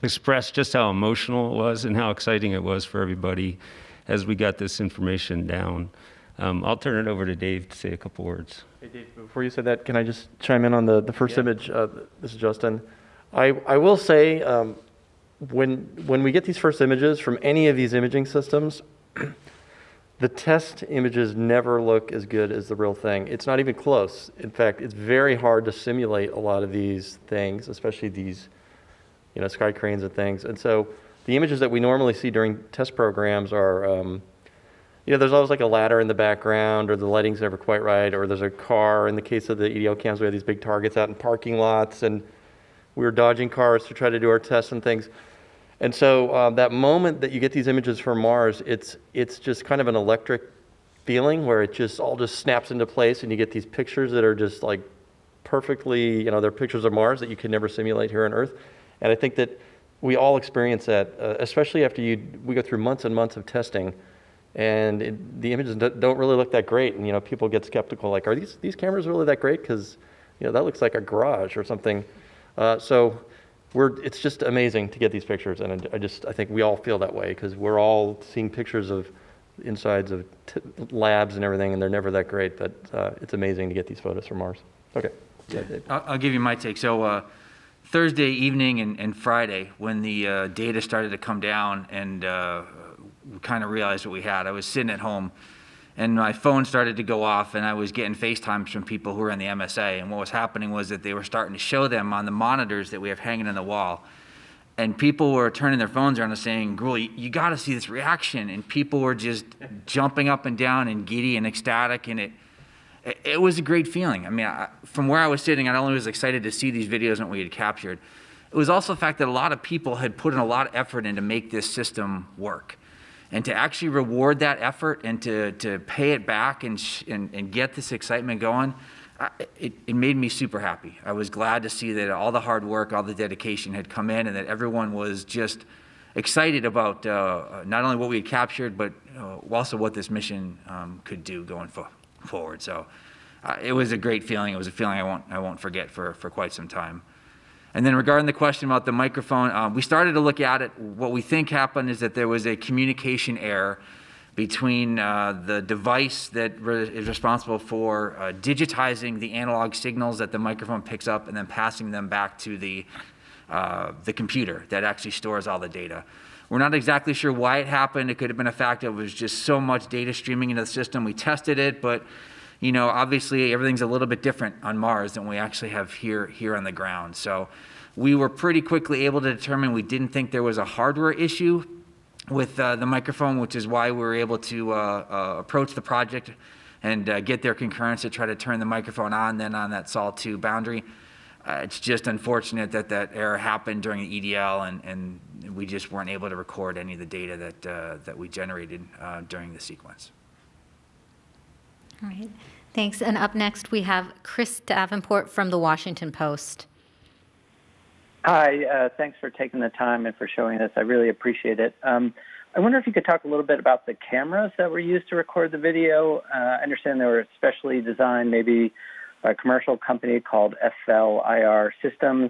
S3: express just how emotional it was and how exciting it was for everybody as we got this information down. I'll turn it over to Dave to say a couple words.
S8: Hey Dave, before you say that, can I just chime in on the first image? This is Justin. I will say, when we get these first images from any of these imaging systems, the test images never look as good as the real thing. It's not even close. In fact, it's very hard to simulate a lot of these things, especially these, Sky Cranes and things. And so the images that we normally see during test programs are, there's always like a ladder in the background, or the lighting's never quite right, or there's a car. In the case of the EDL cams, we have these big targets out in parking lots, and we were dodging cars to try to do our tests and things. And so that moment that you get these images from Mars, it's just kind of an electric feeling where it just all just snaps into place, and you get these pictures that are just like perfectly, they're pictures of Mars that you can never simulate here on Earth. And I think that we all experience that, especially after we go through months and months of testing, and the images don't really look that great. And people get skeptical, like, are these cameras really that great? Because that looks like a garage or something. So it's just amazing to get these pictures, and I think we all feel that way because we're all seeing pictures of insides of labs and everything, and they're never that great. But it's amazing to get these photos from Mars. Okay. Yeah, Dave.
S4: I'll give you my take. So Thursday evening and Friday, when the data started to come down and we kind of realized what we had, I was sitting at home, and my phone started to go off, and I was getting FaceTimes from people who were in the MSA. And what was happening was that they were starting to show them on the monitors that we have hanging on the wall. And people were turning their phones around and saying, Grul, you got to see this reaction. And people were just jumping up and down and giddy and ecstatic. And it was a great feeling. I mean, from where I was sitting, I not only was excited to see these videos and what we had captured, it was also the fact that a lot of people had put in a lot of effort in to make this system work. And to actually reward that effort and to pay it back and get this excitement going, it made me super happy. I was glad to see that all the hard work, all the dedication had come in, and that everyone was just excited about not only what we had captured, but also what this mission could do going forward. So it was a great feeling. It was a feeling I won't forget for quite some time. And then regarding the question about the microphone, we started to look at it. What we think happened is that there was a communication error between the device that is responsible for digitizing the analog signals that the microphone picks up and then passing them back to the computer that actually stores all the data. We're not exactly sure why it happened. It could have been a fact that it was just so much data streaming into the system. We tested it, but obviously everything's a little bit different on Mars than we actually have here on the ground. So we were pretty quickly able to determine we didn't think there was a hardware issue with the microphone, which is why we were able to approach the project and get their concurrence to try to turn the microphone on then on that SOL 2 boundary. It's just unfortunate that error happened during the EDL, and we just weren't able to record any of the data that we generated during the sequence.
S1: All right, thanks. And up next, we have Chris Davenport from the Washington Post.
S14: Hi, thanks for taking the time and for showing this. I really appreciate it. I wonder if you could talk a little bit about the cameras that were used to record the video. I understand they were specially designed, maybe a commercial company called FLIR Systems.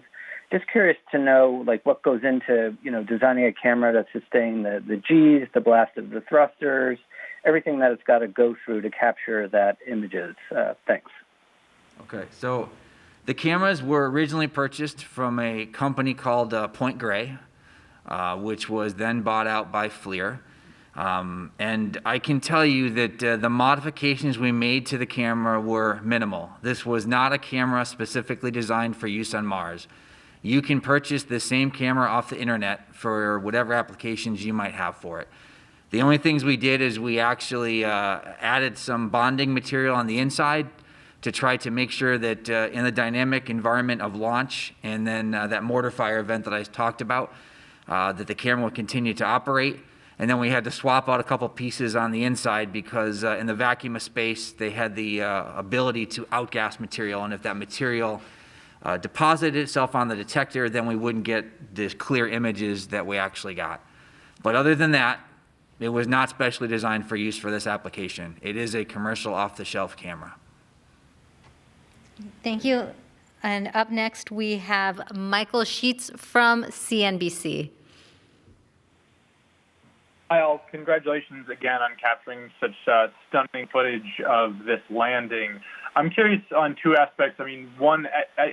S14: Just curious to know, what goes into, designing a camera to sustain the Gs, the blast of the thrusters, everything that it's got to go through to capture that images. Thanks.
S4: Okay, so the cameras were originally purchased from a company called Point Grey, which was then bought out by FLIR. And I can tell you that the modifications we made to the camera were minimal. This was not a camera specifically designed for use on Mars. You can purchase the same camera off the internet for whatever applications you might have for it. The only things we did is we actually added some bonding material on the inside to try to make sure that in the dynamic environment of launch and then that mortar fire event that I talked about, that the camera would continue to operate. And then we had to swap out a couple pieces on the inside because in the vacuum of space, they had the ability to outgas material. And if that material deposited itself on the detector, then we wouldn't get the clear images that we actually got. But other than that, it was not specially designed for use for this application. It is a commercial off-the-shelf camera.
S1: Thank you. And up next, we have Michael Sheets from CNBC.
S15: Hi, all. Congratulations again on capturing such stunning footage of this landing. I'm curious on two aspects. I mean, one,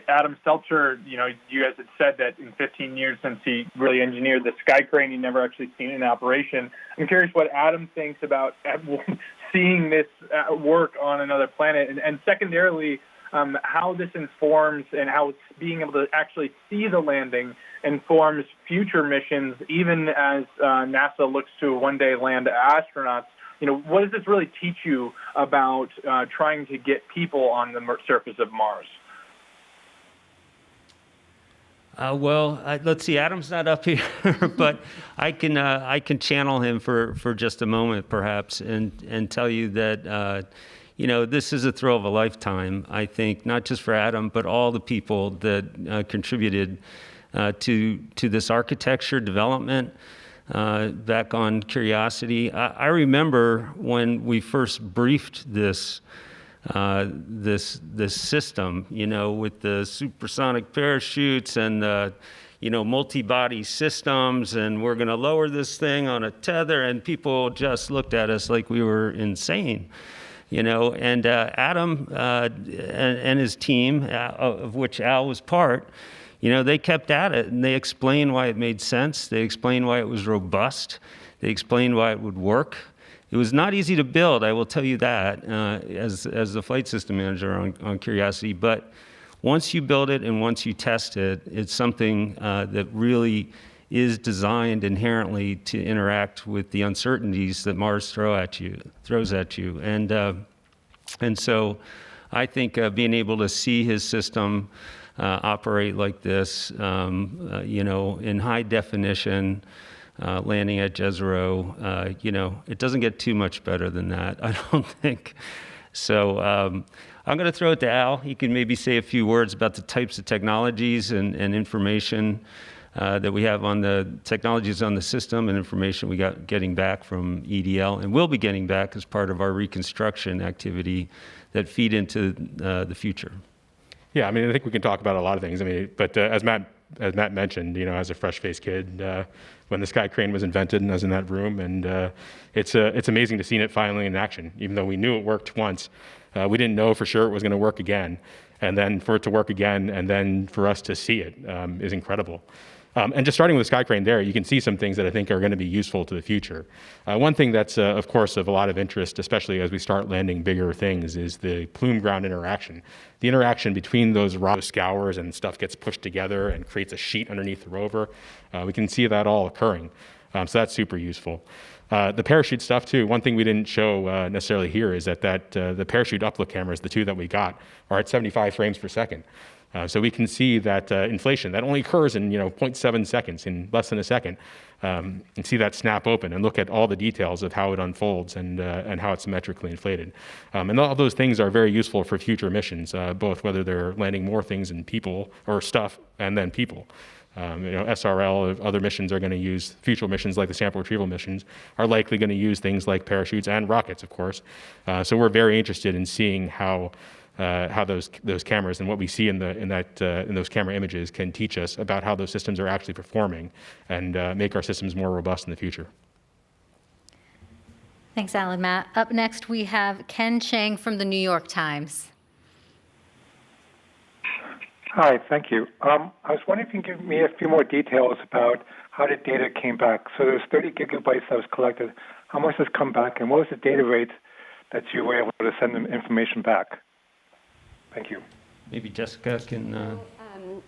S15: Adam Stelter, you guys had said that in 15 years since he really engineered the Sky Crane, he never actually seen it in operation. I'm curious what Adam thinks about seeing this work on another planet. And secondarily, how this informs and how being able to actually see the landing informs future missions, even as NASA looks to one day land astronauts. What does this really teach you about trying to get people on the surface of Mars?
S3: Let's see. Adam's not up here, but I can channel him for just a moment, perhaps, and tell you that this is a thrill of a lifetime. I think not just for Adam, but all the people that contributed to this architecture development. Back on Curiosity, I remember when we first briefed this system, with the supersonic parachutes and the, multi-body systems, and we're going to lower this thing on a tether, and people just looked at us like we were insane, And Adam and his team, of which Al was part. They kept at it, and they explained why it made sense. They explained why it was robust. They explained why it would work. It was not easy to build, I will tell you that, as the flight system manager on Curiosity. But once you build it and once you test it, it's something that really is designed inherently to interact with the uncertainties that Mars throws at you. And so I think being able to see his system operate like this, in high definition, landing at Jezero, it doesn't get too much better than that, I don't think. So I'm going to throw it to Al. He can maybe say a few words about the types of technologies and information that we have on the technologies on the system and information we got getting back from EDL and will be getting back as part of our reconstruction activity that feed into the future.
S7: Yeah, I think we can talk about a lot of things. But as Matt mentioned, as a fresh-faced kid, when the Sky Crane was invented, and I was in that room, and it's amazing to see it finally in action. Even though we knew it worked once, we didn't know for sure it was going to work again. And then for it to work again, and then for us to see it is incredible. And just starting with Sky Crane there, you can see some things that I think are going to be useful to the future. One thing that's, of course, of a lot of interest, especially as we start landing bigger things, is the plume ground interaction. The interaction between those rock scours and stuff gets pushed together and creates a sheet underneath the rover. We can see that all occurring. So that's super useful. The parachute stuff, too. One thing we didn't show necessarily here is that the parachute upload cameras, the two that we got, are at 75 frames per second. So we can see that inflation that only occurs in 0.7 seconds, in less than a second, and see that snap open and look at all the details of how it unfolds and how it's symmetrically inflated. And all those things are very useful for future missions, both whether they're landing more things in people or stuff and then people. SRL, other missions are going to use, future missions like the sample retrieval missions, are likely going to use things like parachutes and rockets, of course. So we're very interested in seeing how those cameras and what we see in those camera images can teach us about how those systems are actually performing and make our systems more robust in the future.
S1: Thanks, Al and Matt. Up next, we have Ken Chang from the New York Times.
S16: Hi, thank you. I was wondering if you can give me a few more details about how the data came back. So there's 30 gigabytes that was collected. How much has come back, and what was the data rate that you were able to send them information back? Thank you.
S3: Maybe Jessica can...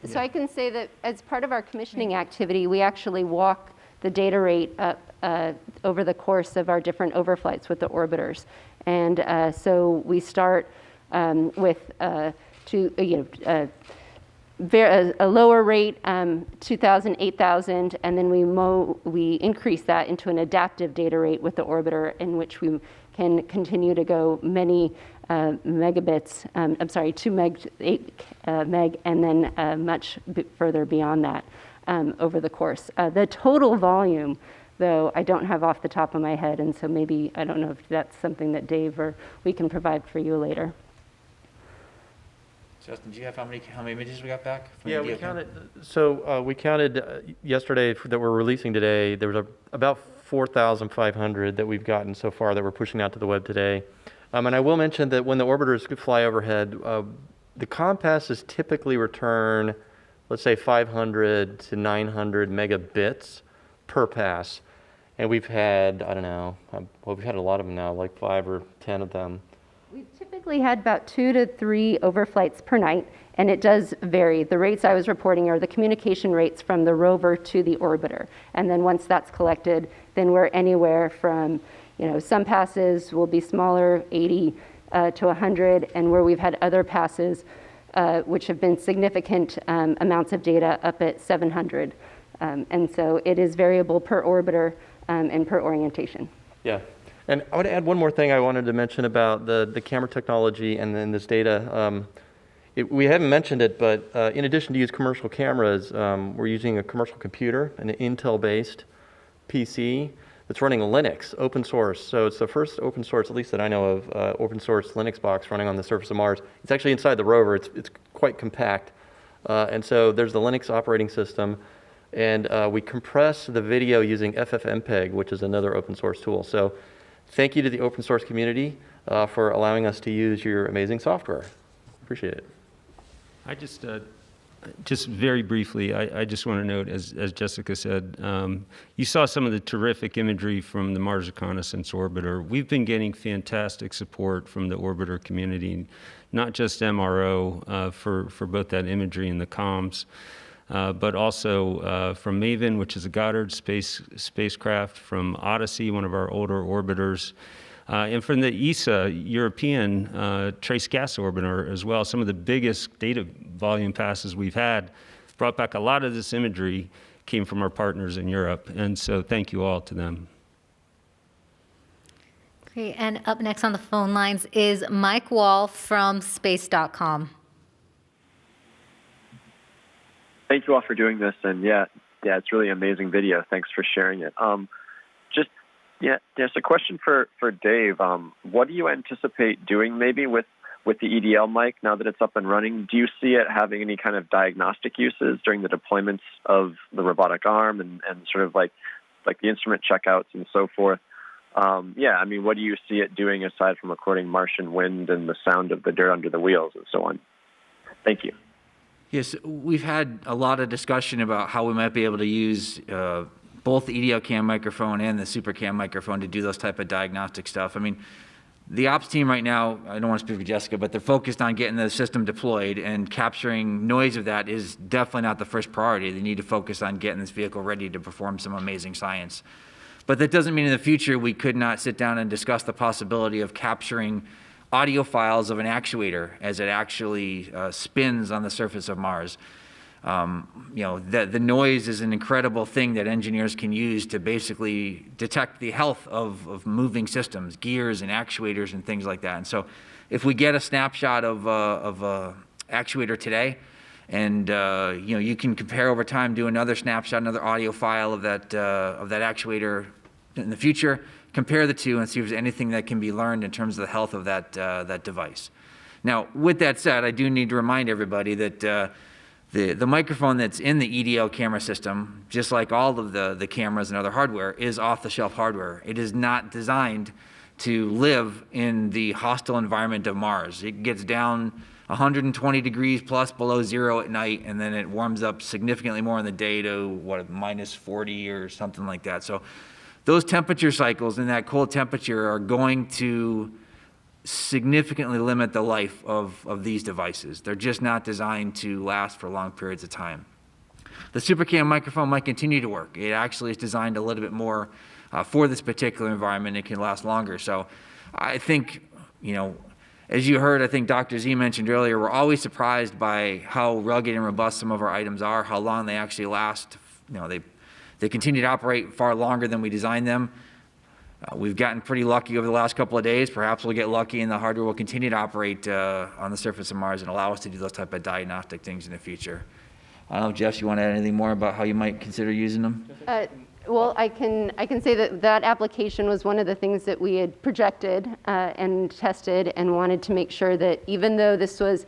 S9: So I can say that as part of our commissioning activity, we actually walk the data rate up over the course of our different overflights with the orbiters. And so we start with a lower rate, 2,000, 8,000, and then we increase that into an adaptive data rate with the orbiter, in which we can continue to go many megabits, 2 meg, 8 meg, and then much further beyond that over the course. The total volume, though, I don't have off the top of my head, and so maybe, I don't know if that's something that Dave or we can provide for you later.
S4: Justin, do you have how many images we got back? From
S8: Yeah,
S4: the
S8: we counted. So we counted yesterday that we're releasing today. There was about 4,500 that we've gotten so far that we're pushing out to the web today. And I will mention that when the orbiters fly overhead, the comm passes typically return, let's say 500 to 900 megabits per pass. And we've had, I don't know, we've had a lot of them now, like 5 or 10 of them.
S9: We've typically had about 2 to 3 overflights per night, and it does vary. The rates I was reporting are the communication rates from the rover to the orbiter. And then once that's collected, then we're anywhere from, some passes will be smaller, 80 to 100, and where we've had other passes, which have been significant amounts of data, up at 700. And so it is variable per orbiter and per orientation.
S8: Yeah. And I want to add one more thing I wanted to mention about the camera technology and then this data. We haven't mentioned it, but in addition to use commercial cameras, we're using a commercial computer, an Intel-based PC that's running Linux, open source. So it's the first open source, at least that I know of, open source Linux box running on the surface of Mars. It's actually inside the rover. It's quite compact. And so there's the Linux operating system. And we compress the video using FFmpeg, which is another open source tool. So thank you to the open source community for allowing us to use your amazing software. Appreciate it.
S3: I just very briefly, I just want to note, as Jessica said, you saw some of the terrific imagery from the Mars Reconnaissance Orbiter. We've been getting fantastic support from the orbiter community, not just MRO for both that imagery and the comms, but also from MAVEN, which is a Goddard spacecraft, from Odyssey, one of our older orbiters, and from the ESA European Trace Gas Orbiter as well. Some of the biggest data volume passes we've had brought back a lot of this imagery, came from our partners in Europe. And so thank you all to them.
S1: Great. And up next on the phone lines is Mike Wall from space.com.
S17: Thank you all for doing this, and yeah, it's really amazing video. Thanks for sharing it. There's a question for Dave. What do you anticipate doing maybe with the EDL mic now that it's up and running? Do you see it having any kind of diagnostic uses during the deployments of the robotic arm and sort of like the instrument checkouts and so forth? What do you see it doing aside from recording Martian wind and the sound of the dirt under the wheels and so on? Thank you.
S4: Yes, we've had a lot of discussion about how we might be able to use both the EDL cam microphone and the SuperCam microphone to do those type of diagnostic stuff. I mean, the ops team right now, I don't want to speak for Jessica, but they're focused on getting the system deployed, and capturing noise of that is definitely not the first priority. They need to focus on getting this vehicle ready to perform some amazing science. But that doesn't mean in the future we could not sit down and discuss the possibility of capturing audio files of an actuator as it actually spins on the surface of Mars. The noise is an incredible thing that engineers can use to basically detect the health of moving systems, gears and actuators and things like that. And so if we get a snapshot of a actuator today, and you can compare over time, do another snapshot, another audio file of that actuator in the future, compare the two and see if there's anything that can be learned in terms of the health of that device. Now, with that said, I do need to remind everybody that the microphone that's in the EDL camera system, just like all of the cameras and other hardware, is off-the-shelf hardware. It is not designed to live in the hostile environment of Mars. It gets down 120 degrees plus below zero at night, and then it warms up significantly more in the day to minus 40 or something like that. So those temperature cycles and that cold temperature are going to significantly limit the life of these devices. They're just not designed to last for long periods of time. The SuperCam microphone might continue to work. It actually is designed a little bit more for this particular environment. It can last longer. So I think, As you heard, I think Dr. Z mentioned earlier, we're always surprised by how rugged and robust some of our items are, how long they actually last. You know, they continue to operate far longer than we designed them. We've gotten pretty lucky over the last couple of days. Perhaps we'll get lucky and the hardware will continue to operate on the surface of Mars and allow us to do those type of diagnostic things in the future. I don't know, Jeff, you want to add anything more about how you might consider using them?
S9: Well, I can say that application was one of the things that we had projected and tested and wanted to make sure that even though this was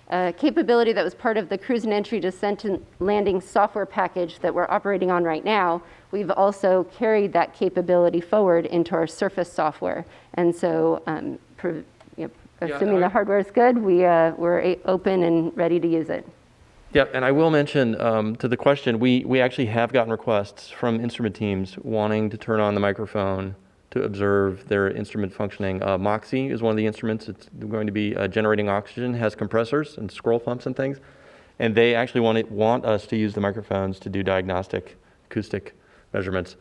S9: a capability that was part of the cruise and entry descent and landing software package that we're operating on right now, we've also carried that capability forward into our surface software. And so assuming the hardware is good, we're open and ready to use it.
S8: Yeah, and I will mention to the question, we actually have gotten requests from instrument teams wanting to turn on the microphone to observe their instrument functioning. MOXIE is one of the instruments. It's going to be generating oxygen, has compressors and scroll pumps and things. And they actually want us to use the microphones to do diagnostic acoustic measurements.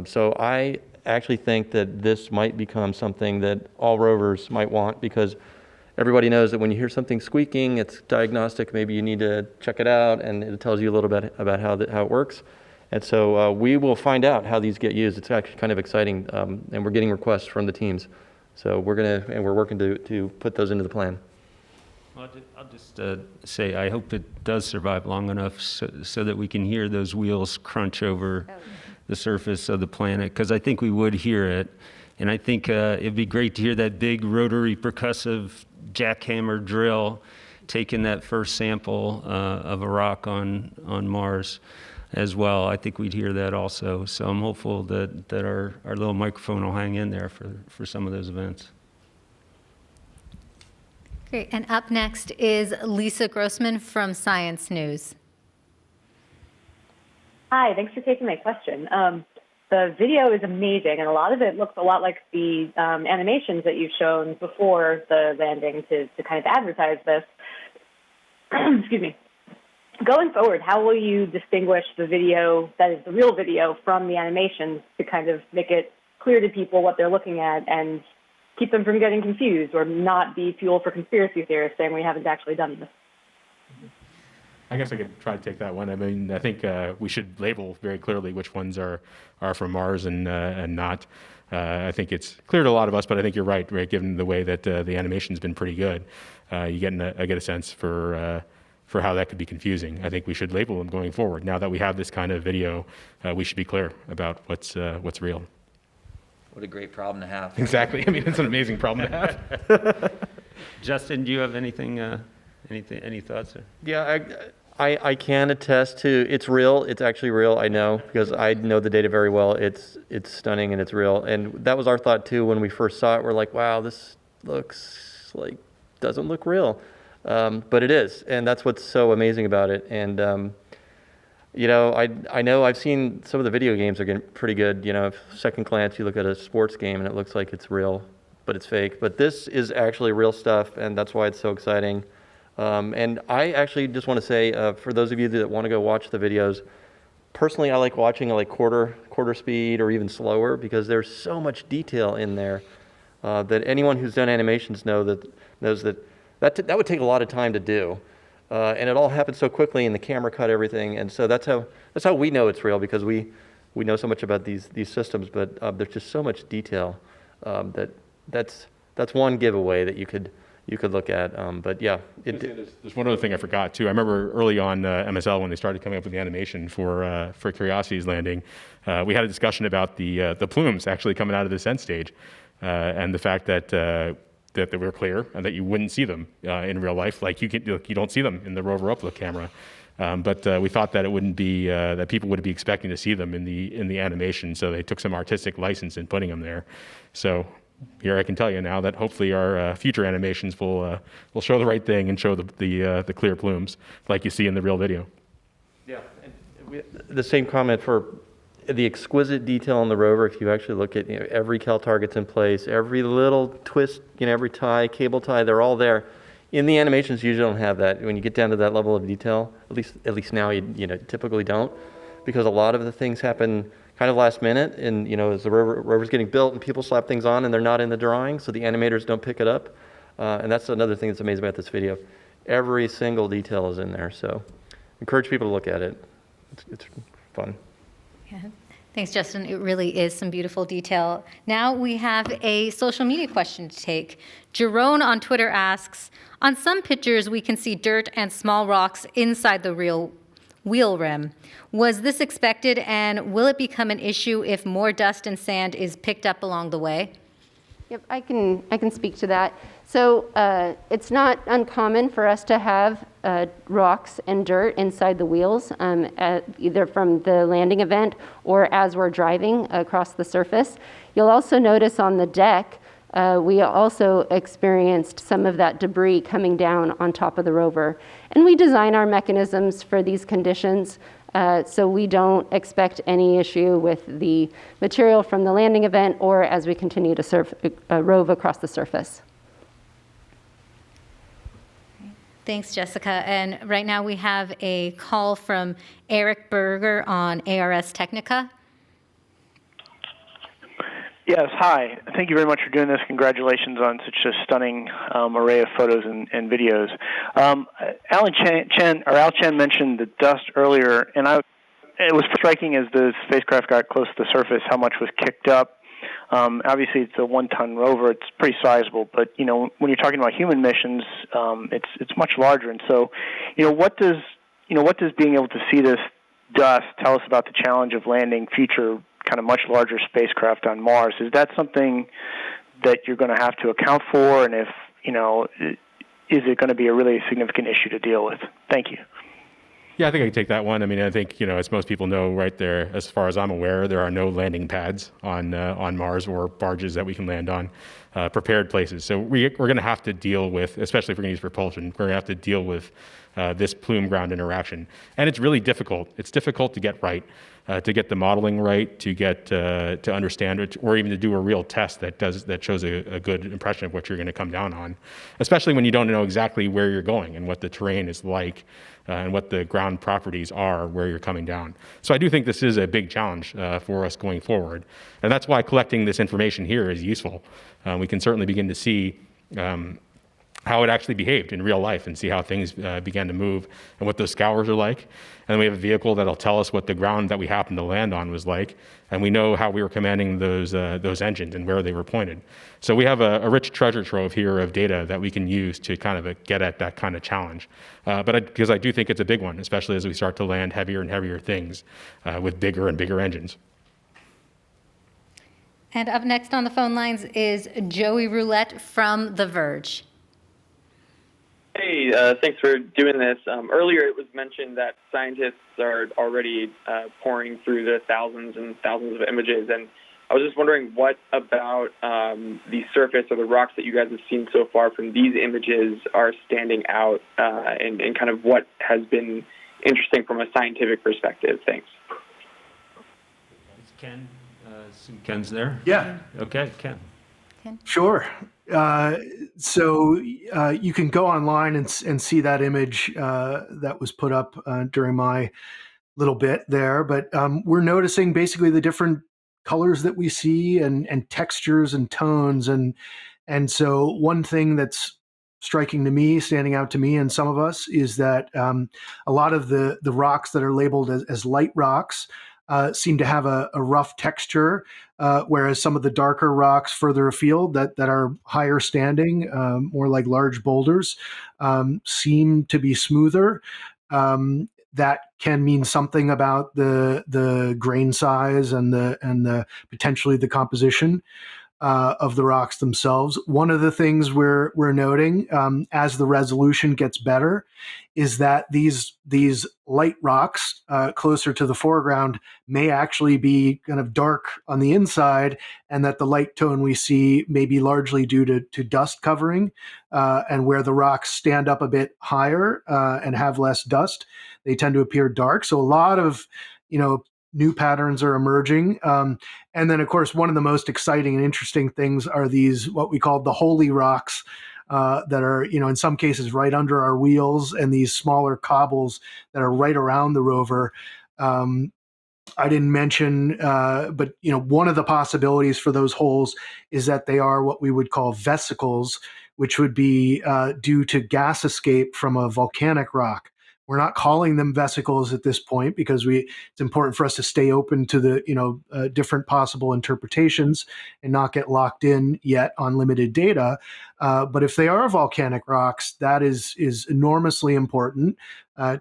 S8: So I actually think that this might become something that all rovers might want, because everybody knows that when you hear something squeaking, it's diagnostic, maybe you need to check it out, and it tells you a little bit about how it works. And so we will find out how these get used. It's actually kind of exciting, and we're getting requests from the teams. So we're working to put those into the plan.
S3: Well, I'll just say I hope it does survive long enough so that we can hear those wheels crunch over the surface of the planet, because I think we would hear it. And I think it'd be great to hear that big rotary percussive jackhammer drill taking that first sample of a rock on Mars as well. I think we'd hear that also. So I'm hopeful that our little microphone will hang in there for some of those events.
S1: Great. And up next is Lisa Grossman from Science News.
S18: Hi, thanks for taking my question. The video is amazing, and a lot of it looks a lot like the animations that you've shown before the landing to kind of advertise this. Excuse me. Going forward, how will you distinguish the video that is the real video from the animations to kind of make it clear to people what they're looking at and keep them from getting confused or not be fuel for conspiracy theorists saying we haven't actually done this?
S7: I guess I could try to take that one. I mean, I think we should label very clearly which ones are from Mars and not. I think it's clear to a lot of us, but I think you're right, given the way that the animation's been pretty good. You get a sense for how that could be confusing. I think we should label them going forward. Now that we have this kind of video, we should be clear about what's real.
S4: What a great problem to have.
S7: Exactly. I mean, it's an amazing problem to have.
S3: Justin, do you have any thoughts?
S8: Yeah, I can attest to it's real. It's actually real. I know, because I know the data very well. It's stunning and it's real. And that was our thought too when we first saw it. We're like, wow, this looks like doesn't look real, but it is, and that's what's so amazing about it. And you know, I know I've seen some of the video games are getting pretty good. You know, if second glance you look at a sports game and it looks like it's real, but it's fake. But this is actually real stuff, and that's why it's so exciting. And I actually just want to say, for those of you that want to go watch the videos, personally I like watching like quarter speed or even slower, because there's so much detail in there that anyone who's done animations knows that would take a lot of time to do. And it all happened so quickly, and the camera cut everything, and so that's how we know it's real, because we know so much about these systems, but there's just so much detail that's one giveaway that you could look at. But yeah,
S7: there's one other thing I forgot too. I remember early on MSL, when they started coming up with the animation for Curiosity's landing, we had a discussion about the plumes actually coming out of the descent stage, and the fact that they were clear and that you wouldn't see them in real life, like you don't see them in the rover upload camera. But we thought that it wouldn't be that people would be expecting to see them in the animation, so they took some artistic license in putting them there. So here I can tell you now that hopefully our future animations will show the right thing and show the clear plumes like you see in the real video.
S8: Yeah, and the same comment for the exquisite detail on the rover. If you actually look at every cal target's in place, every little twist, every tie, cable tie, they're all there. In the animations, you usually don't have that. When you get down to that level of detail, at least now you typically don't, because a lot of the things happen kind of last minute, and as the rover's getting built and people slap things on and they're not in the drawing, so the animators don't pick it up. And that's another thing that's amazing about this video. Every single detail is in there. So encourage people to look at it. It's fun.
S1: Yeah. Thanks, Justin. It really is some beautiful detail. Now we have a social media question to take. Jerome on Twitter asks, on some pictures we can see dirt and small rocks inside the real wheel rim. Was this expected, and will it become an issue if more dust and sand is picked up along the way?
S9: Yep, I can speak to that. So it's not uncommon for us to have rocks and dirt inside the wheels, either from the landing event or as we're driving across the surface. You'll also notice on the deck, we also experienced some of that debris coming down on top of the rover. And we design our mechanisms for these conditions, so we don't expect any issue with the material from the landing event or as we continue to rove across the surface.
S1: Thanks, Jessica. And right now we have a call from Eric Berger on ARS Technica.
S19: Yes, hi. Thank you very much for doing this. Congratulations on such a stunning array of photos and videos. Al Chen mentioned the dust earlier, and it was striking as the spacecraft got close to the surface how much was kicked up. Obviously, it's a 1-ton rover; it's pretty sizable. But when you're talking about human missions, it's much larger. And so, what does being able to see this dust tell us about the challenge of landing future kind of much larger spacecraft on Mars? Is that something that you're going to have to account for? And if, is it going to be a really significant issue to deal with? Thank you.
S7: Yeah, I think I can take that one. I mean, I think, as most people know right there, as far as I'm aware, there are no landing pads on Mars or barges that we can land on, prepared places. So we're going to have to deal with, especially if we're going to use propulsion, we're going to have to deal with this plume-ground interaction. And it's really difficult. It's difficult to get right, to get the modeling right, to get to understand it, or even to do a real test that shows a good impression of what you're going to come down on, especially when you don't know exactly where you're going and what the terrain is like and what the ground properties are where you're coming down. So I do think this is a big challenge for us going forward. And that's why collecting this information here is useful. We can certainly begin to see how it actually behaved in real life and see how things began to move and what those scours are like. And then we have a vehicle that'll tell us what the ground that we happened to land on was like. And we know how we were commanding those engines and where they were pointed. So we have a rich treasure trove here of data that we can use to kind of get at that kind of challenge. Because I do think it's a big one, especially as we start to land heavier and heavier things with bigger and bigger engines.
S1: And up next on the phone lines is Joey Roulette from The Verge.
S20: Hey, thanks for doing this. Earlier it was mentioned that scientists are already pouring through the thousands and thousands of images, and I was just wondering what about the surface or the rocks that you guys have seen so far from these images are standing out, and kind of what has been interesting from a scientific perspective. Thanks.
S3: Ken, Ken's there?
S10: Yeah.
S3: Okay, Ken.
S10: Sure. So you can go online and see that image that was put up during my little bit there. But we're noticing basically the different colors that we see and textures and tones. And so one thing that's striking to me, standing out to me and some of us, is that a lot of the rocks that are labeled as light rocks seem to have a rough texture, whereas some of the darker rocks further afield that are higher standing, more like large boulders, seem to be smoother. That can mean something about the grain size and the potentially the composition of the rocks themselves. One of the things we're noting as the resolution gets better is that these light rocks closer to the foreground may actually be kind of dark on the inside, and that the light tone we see may be largely due to dust covering, and where the rocks stand up a bit higher and have less dust, they tend to appear dark. So a lot of new patterns are emerging. And then, of course, one of the most exciting and interesting things are these, what we call the holy rocks, that are, in some cases right under our wheels, and these smaller cobbles that are right around the rover. I didn't mention, but one of the possibilities for those holes is that they are what we would call vesicles, which would be due to gas escape from a volcanic rock. We're not calling them vesicles at this point because it's important for us to stay open to the different possible interpretations and not get locked in yet on limited data. But if they are volcanic rocks, that is enormously important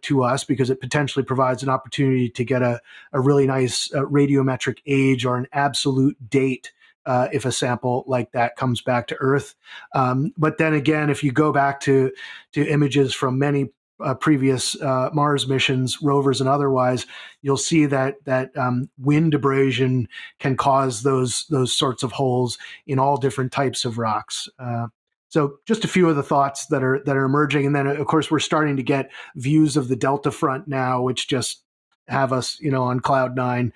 S10: to us because it potentially provides an opportunity to get a really nice radiometric age or an absolute date if a sample like that comes back to Earth. But then again, if you go back to images from many previous Mars missions, rovers and otherwise, you'll see that wind abrasion can cause those sorts of holes in all different types of rocks. So just a few of the thoughts that are emerging, and then of course we're starting to get views of the Delta Front now, which just have us, on cloud nine,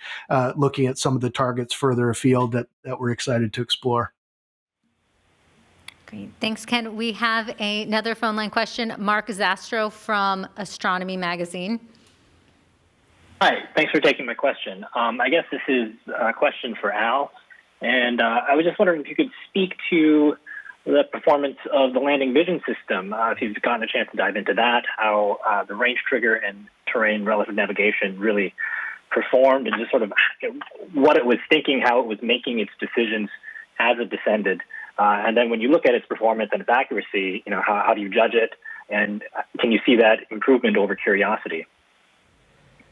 S10: looking at some of the targets further afield that we're excited to explore.
S1: Great. Thanks, Ken. We have another phone line question. Mark Zastro from Astronomy Magazine.
S21: Hi. Thanks for taking my question. I guess this is a question for Al. And I was just wondering if you could speak to the performance of the landing vision system, if you've gotten a chance to dive into that, how the range trigger and terrain relative navigation really performed, and just sort of what it was thinking, how it was making its decisions as it descended. And then when you look at its performance and its accuracy, how do you judge it? And can you see that improvement over Curiosity?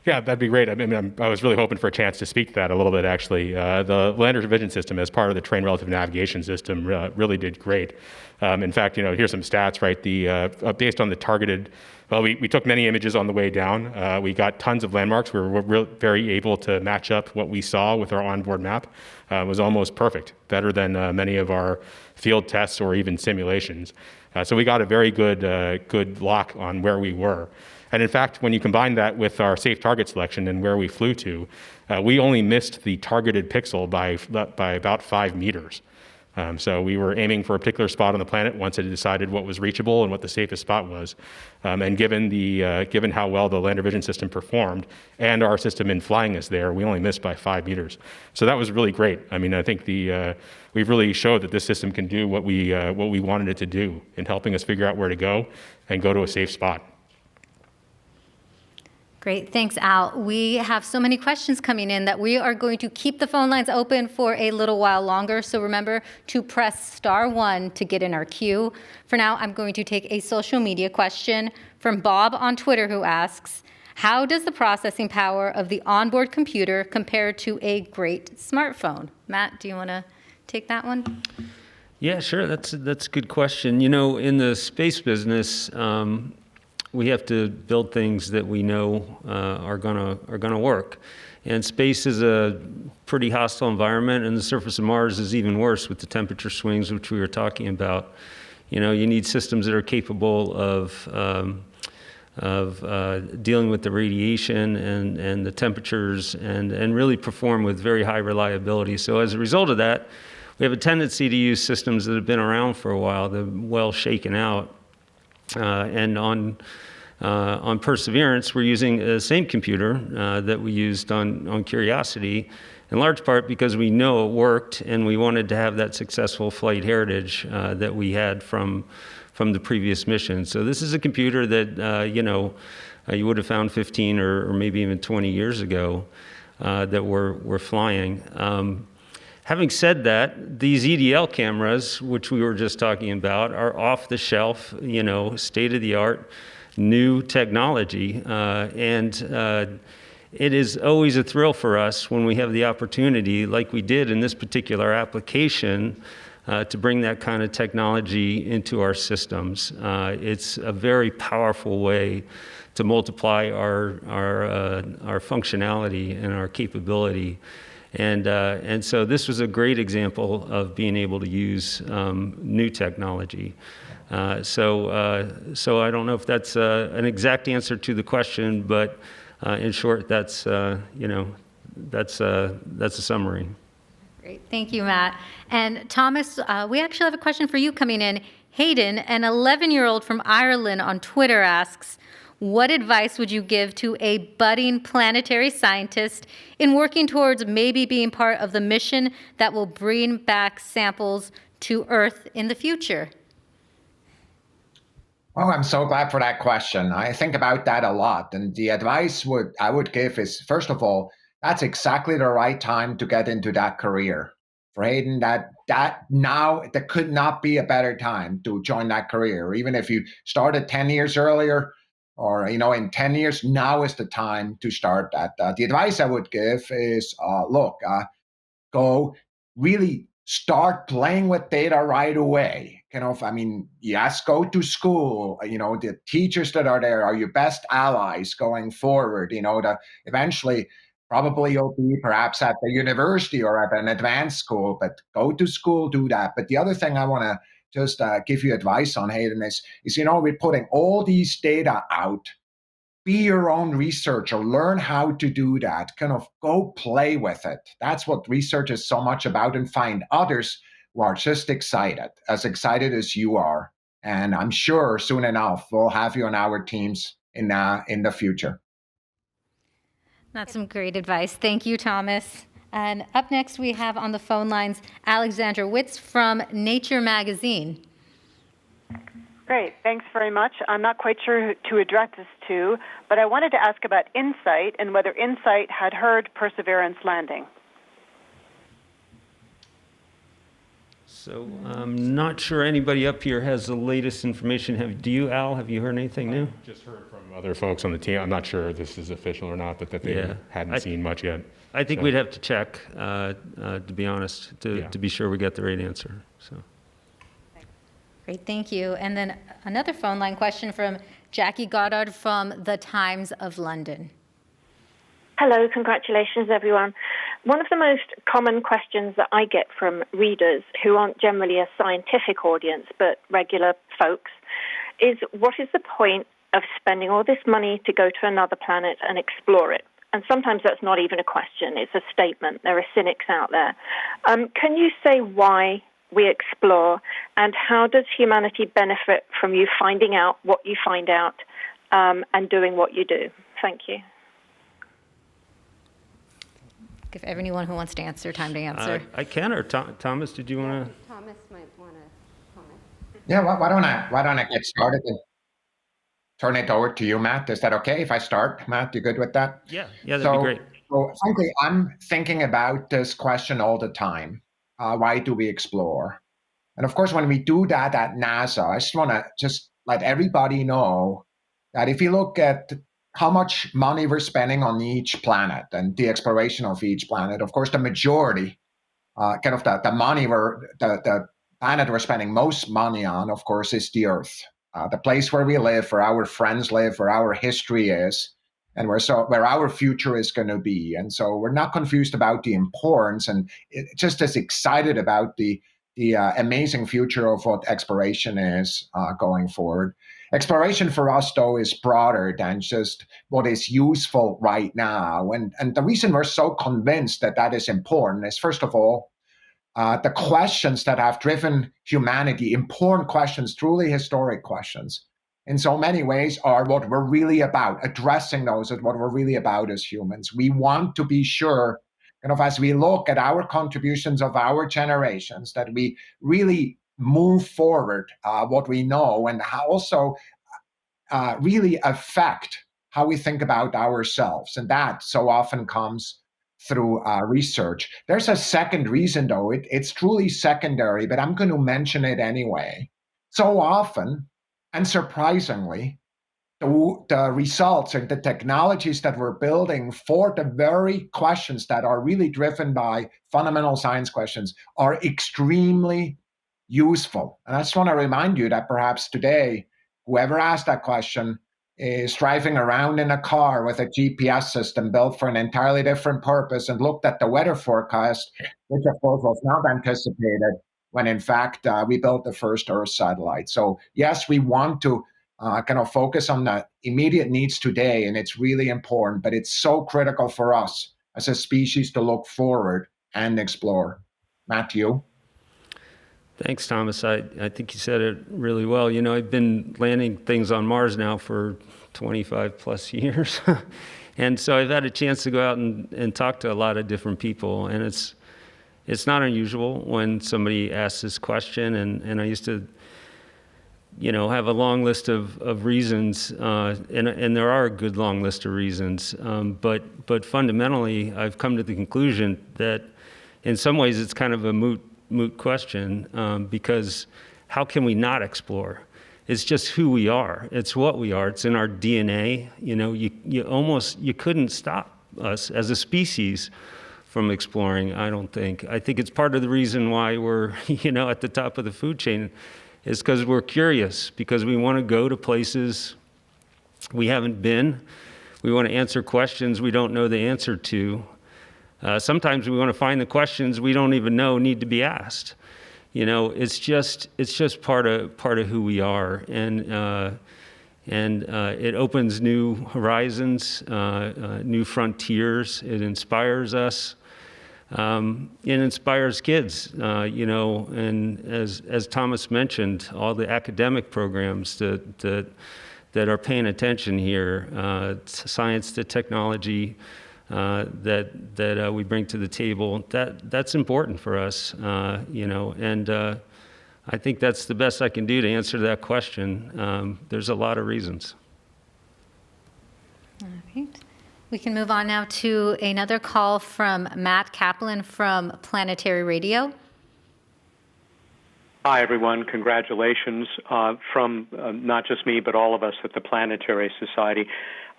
S7: Yeah, that'd be great. I mean, I was really hoping for a chance to speak to that a little bit, actually. The lander vision system, as part of the terrain relative navigation system, really did great. In fact, here's some stats, right? Based on the targeted, we took many images on the way down. We got tons of landmarks. We were very able to match up what we saw with our onboard map. It was almost perfect, better than many of our field tests or even simulations. So we got a very good lock on where we were. And in fact, when you combine that with our safe target selection and where we flew to, we only missed the targeted pixel by about 5 meters. So we were aiming for a particular spot on the planet once it had decided what was reachable and what the safest spot was. And given how well the lander vision system performed and our system in flying us there, we only missed by 5 meters. So that was really great. I mean, I think we've really showed that this system can do what we wanted it to do in helping us figure out where to go and go to a safe spot.
S1: Great. Thanks, Al. We have so many questions coming in that we are going to keep the phone lines open for a little while longer. So remember to press *1 to get in our queue. For now, I'm going to take a social media question from Bob on Twitter, who asks, how does the processing power of the onboard computer compare to a great smartphone? Matt, do you want to take that one?
S3: Yeah, sure. That's a good question. In the space business, we have to build things that we know are gonna work. And space is a pretty hostile environment, and the surface of Mars is even worse with the temperature swings, which we were talking about. You need systems that are capable of dealing with the radiation and the temperatures and really perform with very high reliability. So as a result of that, we have a tendency to use systems that have been around for a while, that are well shaken out. And on Perseverance, we're using the same computer that we used on Curiosity, in large part because we know it worked, and we wanted to have that successful flight heritage that we had from the previous mission. So this is a computer that you would have found 15 or maybe even 20 years ago that we're flying. Having said that, these EDL cameras, which we were just talking about, are off the shelf, state-of-the-art, new technology. And it is always a thrill for us when we have the opportunity, like we did in this particular application, to bring that kind of technology into our systems. It's a very powerful way to multiply our functionality and our capability. And so this was a great example of being able to use new technology. So I don't know if that's an exact answer to the question, but in short, that's a summary.
S1: Great, thank you, Matt. And Thomas, we actually have a question for you coming in. Hayden, an 11-year-old from Ireland on Twitter asks, what advice would you give to a budding planetary scientist in working towards maybe being part of the mission that will bring back samples to Earth in the future?
S11: Oh, I'm so glad for that question. I think about that a lot. And the advice I would give is, first of all, that's exactly the right time to get into that career. For Hayden, that now there could not be a better time to join that career. Even if you started 10 years earlier, or in 10 years, now is the time to start that. The advice I would give is, go really start playing with data right away. Yes, go to school. The teachers that are there are your best allies going forward. Eventually, probably you'll be perhaps at the university or at an advanced school, but go to school, do that. But the other thing I want to just give you advice on, Hayden, is we're putting all these data out. Be your own researcher, learn how to do that, go play with it. That's what research is so much about, and find others who are just as excited as you are. And I'm sure soon enough, we'll have you on our teams in the future.
S1: That's some great advice. Thank you, Thomas. And up next, we have on the phone lines Alexandra Witz from Nature Magazine.
S2: Great. Thanks very much. I'm not quite sure who to address this to, but I wanted to ask about InSight and whether InSight had heard Perseverance landing.
S3: So I'm not sure anybody up here has the latest information. Do you, Al? Have you heard anything new?
S7: Just heard from other folks on the team. I'm not sure if this is official or not, but that they hadn't seen much yet.
S3: I think we'd have to check, to be honest, to be sure we get the right answer. So.
S1: Great, thank you. And then another phone line question from Jackie Goddard from The Times of London.
S22: Hello, congratulations everyone. One of the most common questions that I get from readers who aren't generally a scientific audience but regular folks is, what is the point of spending all this money to go to another planet and explore it? And sometimes that's not even a question, it's a statement. There are cynics out there. Can you say why we explore, and how does humanity benefit from you finding out what you find out and doing what you do? Thank you.
S1: Give anyone who wants to answer time to answer.
S3: I can, or Thomas, did you want to?
S9: Thomas might want to comment.
S11: Yeah, why don't I get started and turn it over to you, Matt? Is that okay if I start? Matt, you good with that?
S3: Yeah, that'd be great.
S11: So frankly, I'm thinking about this question all the time. Why do we explore? And of course, when we do that at NASA, I just want to let everybody know that if you look at how much money we're spending on each planet and the exploration of each planet, of course, the majority, the money the planet we're spending most money on, of course, is the Earth, the place where we live, where our friends live, where our history is, and where our future is going to be. And so we're not confused about the importance, and just as excited about the amazing future of what exploration is going forward. Exploration for us, though, is broader than just what is useful right now. And the reason we're so convinced that is important is, first of all, the questions that have driven humanity, important questions, truly historic questions, in so many ways are what we're really about. Addressing those is what we're really about as humans. We want to be sure, as we look at our contributions of our generations, that we really move forward what we know, and also really affect how we think about ourselves. And that so often comes through research. There's a second reason, though. It's truly secondary, but I'm going to mention it anyway. So often, and surprisingly, the results and the technologies that we're building for the very questions that are really driven by fundamental science questions are extremely useful. And I just want to remind you that perhaps today, whoever asked that question is driving around in a car with a GPS system built for an entirely different purpose and looked at the weather forecast, which of course was not anticipated when in fact we built the first Earth satellite. So yes, we want to focus on the immediate needs today, and it's really important, but it's so critical for us as a species to look forward and explore. Matthew?
S3: Thanks, Thomas. I think you said it really well. I've been landing things on Mars now for 25 plus years. And so I've had a chance to go out and talk to a lot of different people, and it's not unusual when somebody asks this question, and I used to have a long list of reasons, and there are a good long list of reasons. But fundamentally, I've come to the conclusion that in some ways it's kind of a moot question, because how can we not explore? It's just who we are. It's what we are. It's in our DNA. You couldn't stop us as a species from exploring, I don't think. I think it's part of the reason why we're, at the top of the food chain, is because we're curious, because we want to go to places we haven't been. We want to answer questions we don't know the answer to. Sometimes we want to find the questions we don't even know need to be asked. It's just part of who we are, and it opens new horizons, new frontiers. It inspires us. It inspires kids, and as Thomas mentioned, all the academic programs that are paying attention here, science to technology, that we bring to the table. That's important for us, and I think that's the best I can do to answer that question. There's a lot of reasons.
S1: All right. We can move on now to another call from Matt Kaplan from Planetary Radio.
S5: Hi, everyone. Congratulations from not just me, but all of us at the Planetary Society.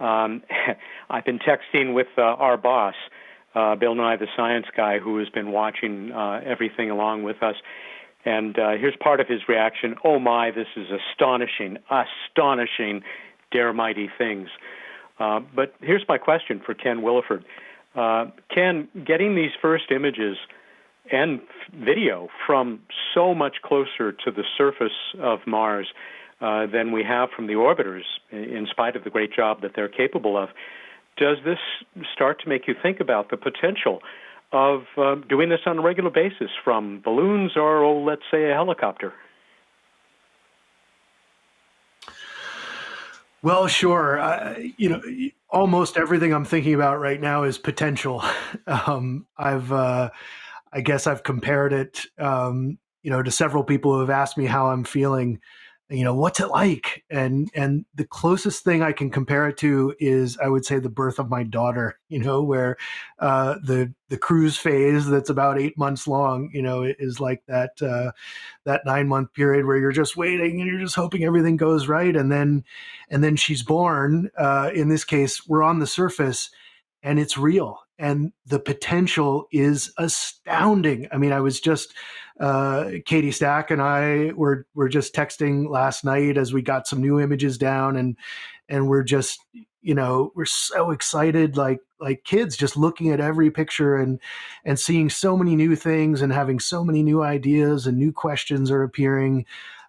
S5: I've been texting with our boss, Bill Nye, the science guy, who has been watching everything along with us. And here's part of his reaction. Oh, my, this is astonishing, dare mighty things. But here's my question for Ken Williford. Ken, getting these first images and video from so much closer to the surface of Mars than we have from the orbiters, in spite of the great job that they're capable of, does this start to make you think about the potential of doing this on a regular basis from balloons or, let's say, a helicopter?
S10: Well, sure. Almost everything I'm thinking about right now is potential. I guess I've compared it, to several people who have asked me how I'm feeling. What's it like? And the closest thing I can compare it to is, I would say, the birth of my daughter. Where the cruise phase that's about 8 months long, is like that 9-month period where you're just waiting and you're just hoping everything goes right, and then she's born. In this case, we're on the surface, and it's real. And the potential is astounding. I mean, I was just, Katie Stack and I were just texting last night as we got some new images down, and we're just, we're so excited, like kids, just looking at every picture and seeing so many new things and having so many new ideas and new questions are appearing.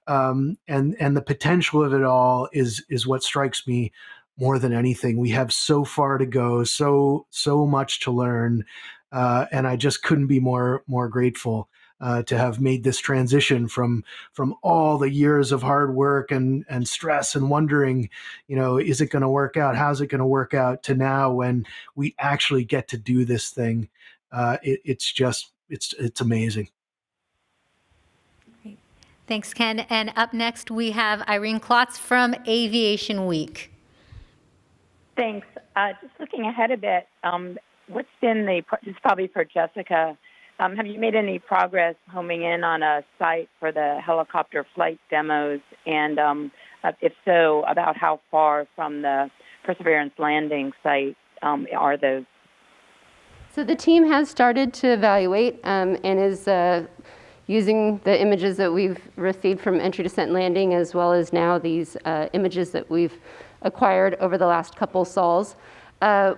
S10: And the potential of it all is what strikes me more than anything. We have so far to go, so much to learn, and I just couldn't be more grateful to have made this transition from all the years of hard work and stress and wondering, is it going to work out? How's it going to work out? To now, when we actually get to do this thing, it's amazing.
S1: Thanks, Ken. And up next, we have Irene Klotz from Aviation Week.
S6: Thanks. Just looking ahead a bit, what's been this is probably for Jessica, have you made any progress homing in on a site for the helicopter flight demos? And if so, about how far from the Perseverance landing site are those?
S9: So the team has started to evaluate and is using the images that we've received from entry, descent, landing, as well as now these images that we've acquired over the last couple sols.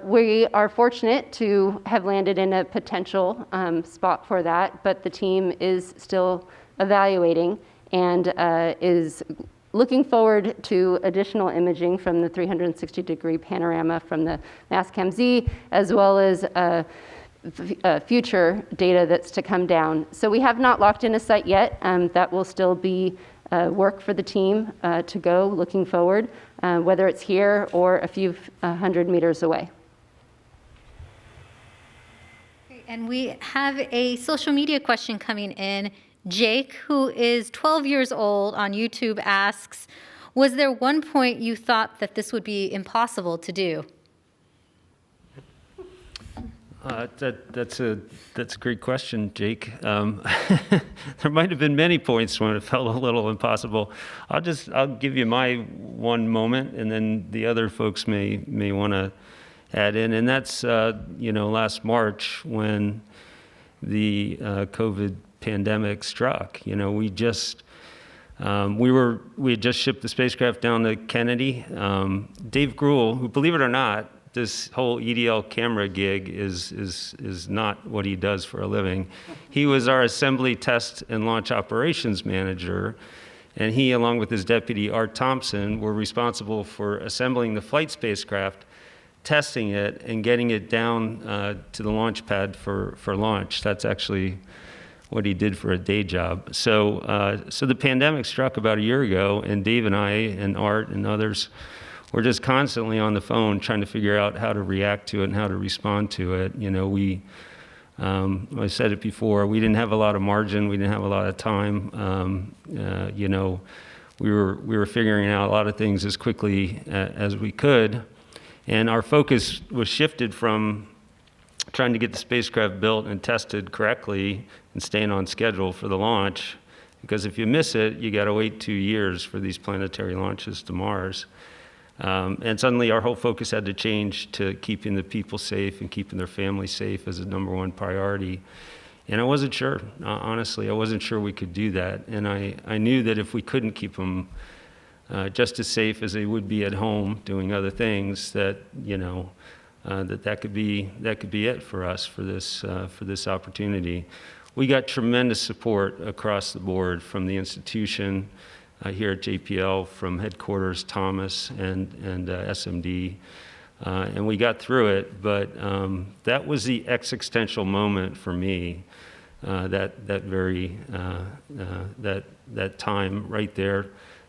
S9: We are fortunate to have landed in a potential spot for that, but the team is still evaluating and is looking forward to additional imaging from the 360-degree panorama from the Mastcam Z, as well as future data that's to come down. So we have not locked in a site yet. That will still be work for the team to go looking forward, whether it's here or a few hundred meters away.
S1: And we have a social media question coming in. Jake, who is 12 years old on YouTube, asks, was there one point you thought that this would be impossible to do?
S3: That's a great question, Jake. There might have been many points when it felt a little impossible. I'll give you my one moment, and then the other folks may want to add in. And that's last March when the COVID pandemic struck. We had just shipped the spacecraft down to Kennedy. Dave Gruhl, who, believe it or not, this whole EDL camera gig is not what he does for a living. He was our assembly, test, and launch operations manager, and he, along with his deputy, Art Thompson, were responsible for assembling the flight spacecraft, testing it, and getting it down to the launch pad for launch. That's actually what he did for a day job. So the pandemic struck about a year ago, and Dave and I and Art and others we're just constantly on the phone trying to figure out how to react to it and how to respond to it. I said it before, we didn't have a lot of margin, we didn't have a lot of time. We were figuring out a lot of things as quickly as we could, and our focus was shifted from trying to get the spacecraft built and tested correctly and staying on schedule for the launch, because if you miss it, you got to wait 2 years for these planetary launches to Mars. And suddenly our whole focus had to change to keeping the people safe and keeping their families safe as a #1 priority. And I wasn't sure, honestly, I wasn't sure we could do that. And I knew that if we couldn't keep them just as safe as they would be at home doing other things, that that could be it for us for this opportunity. We got tremendous support across the board from the institution here at JPL, from headquarters, Thomas and SMD, and we got through it. But that was the existential moment for me. That time right there,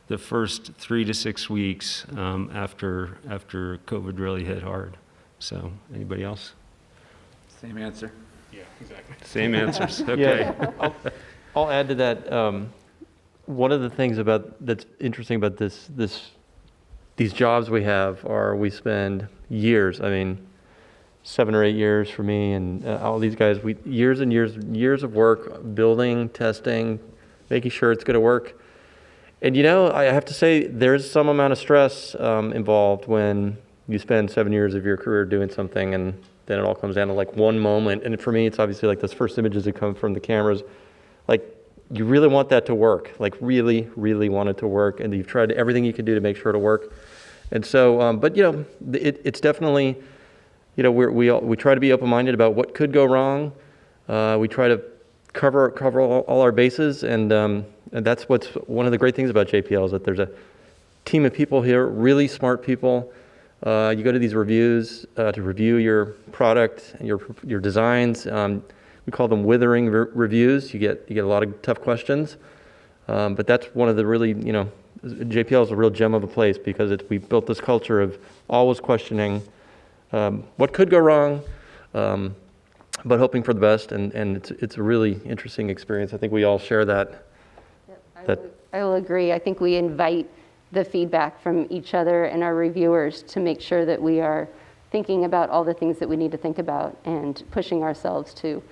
S3: the first 3 to 6 weeks after COVID really hit hard. So, anybody else?
S4: Same answer.
S7: Yeah, exactly.
S3: Same answers. Okay.
S8: Yeah, I'll add to that. One of the things that's interesting about these jobs we have are we spend years. I mean, 7 or 8 years for me and all these guys. Years and years of work, building, testing, making sure it's going to work. And I have to say, there's some amount of stress involved when you spend 7 years of your career doing something, and then it all comes down to like one moment. And for me, it's obviously like those first images that come from the cameras, like. You really want that to work, like really, really want it to work, and you've tried everything you can do to make sure it'll work. And so, but it's definitely, we try to be open-minded about what could go wrong. We try to cover all our bases, and that's what's one of the great things about JPL is that there's a team of people here, really smart people. You go to these reviews to review your product and your designs. We call them withering reviews. You get a lot of tough questions, but that's one of the really, JPL is a real gem of a place because we built this culture of always questioning what could go wrong, but hoping for the best, and it's a really interesting experience. I think we all share that.
S9: Yep, I will agree. I think we invite the feedback from each other and our reviewers to make sure that we are thinking about all the things that we need to think about and pushing ourselves to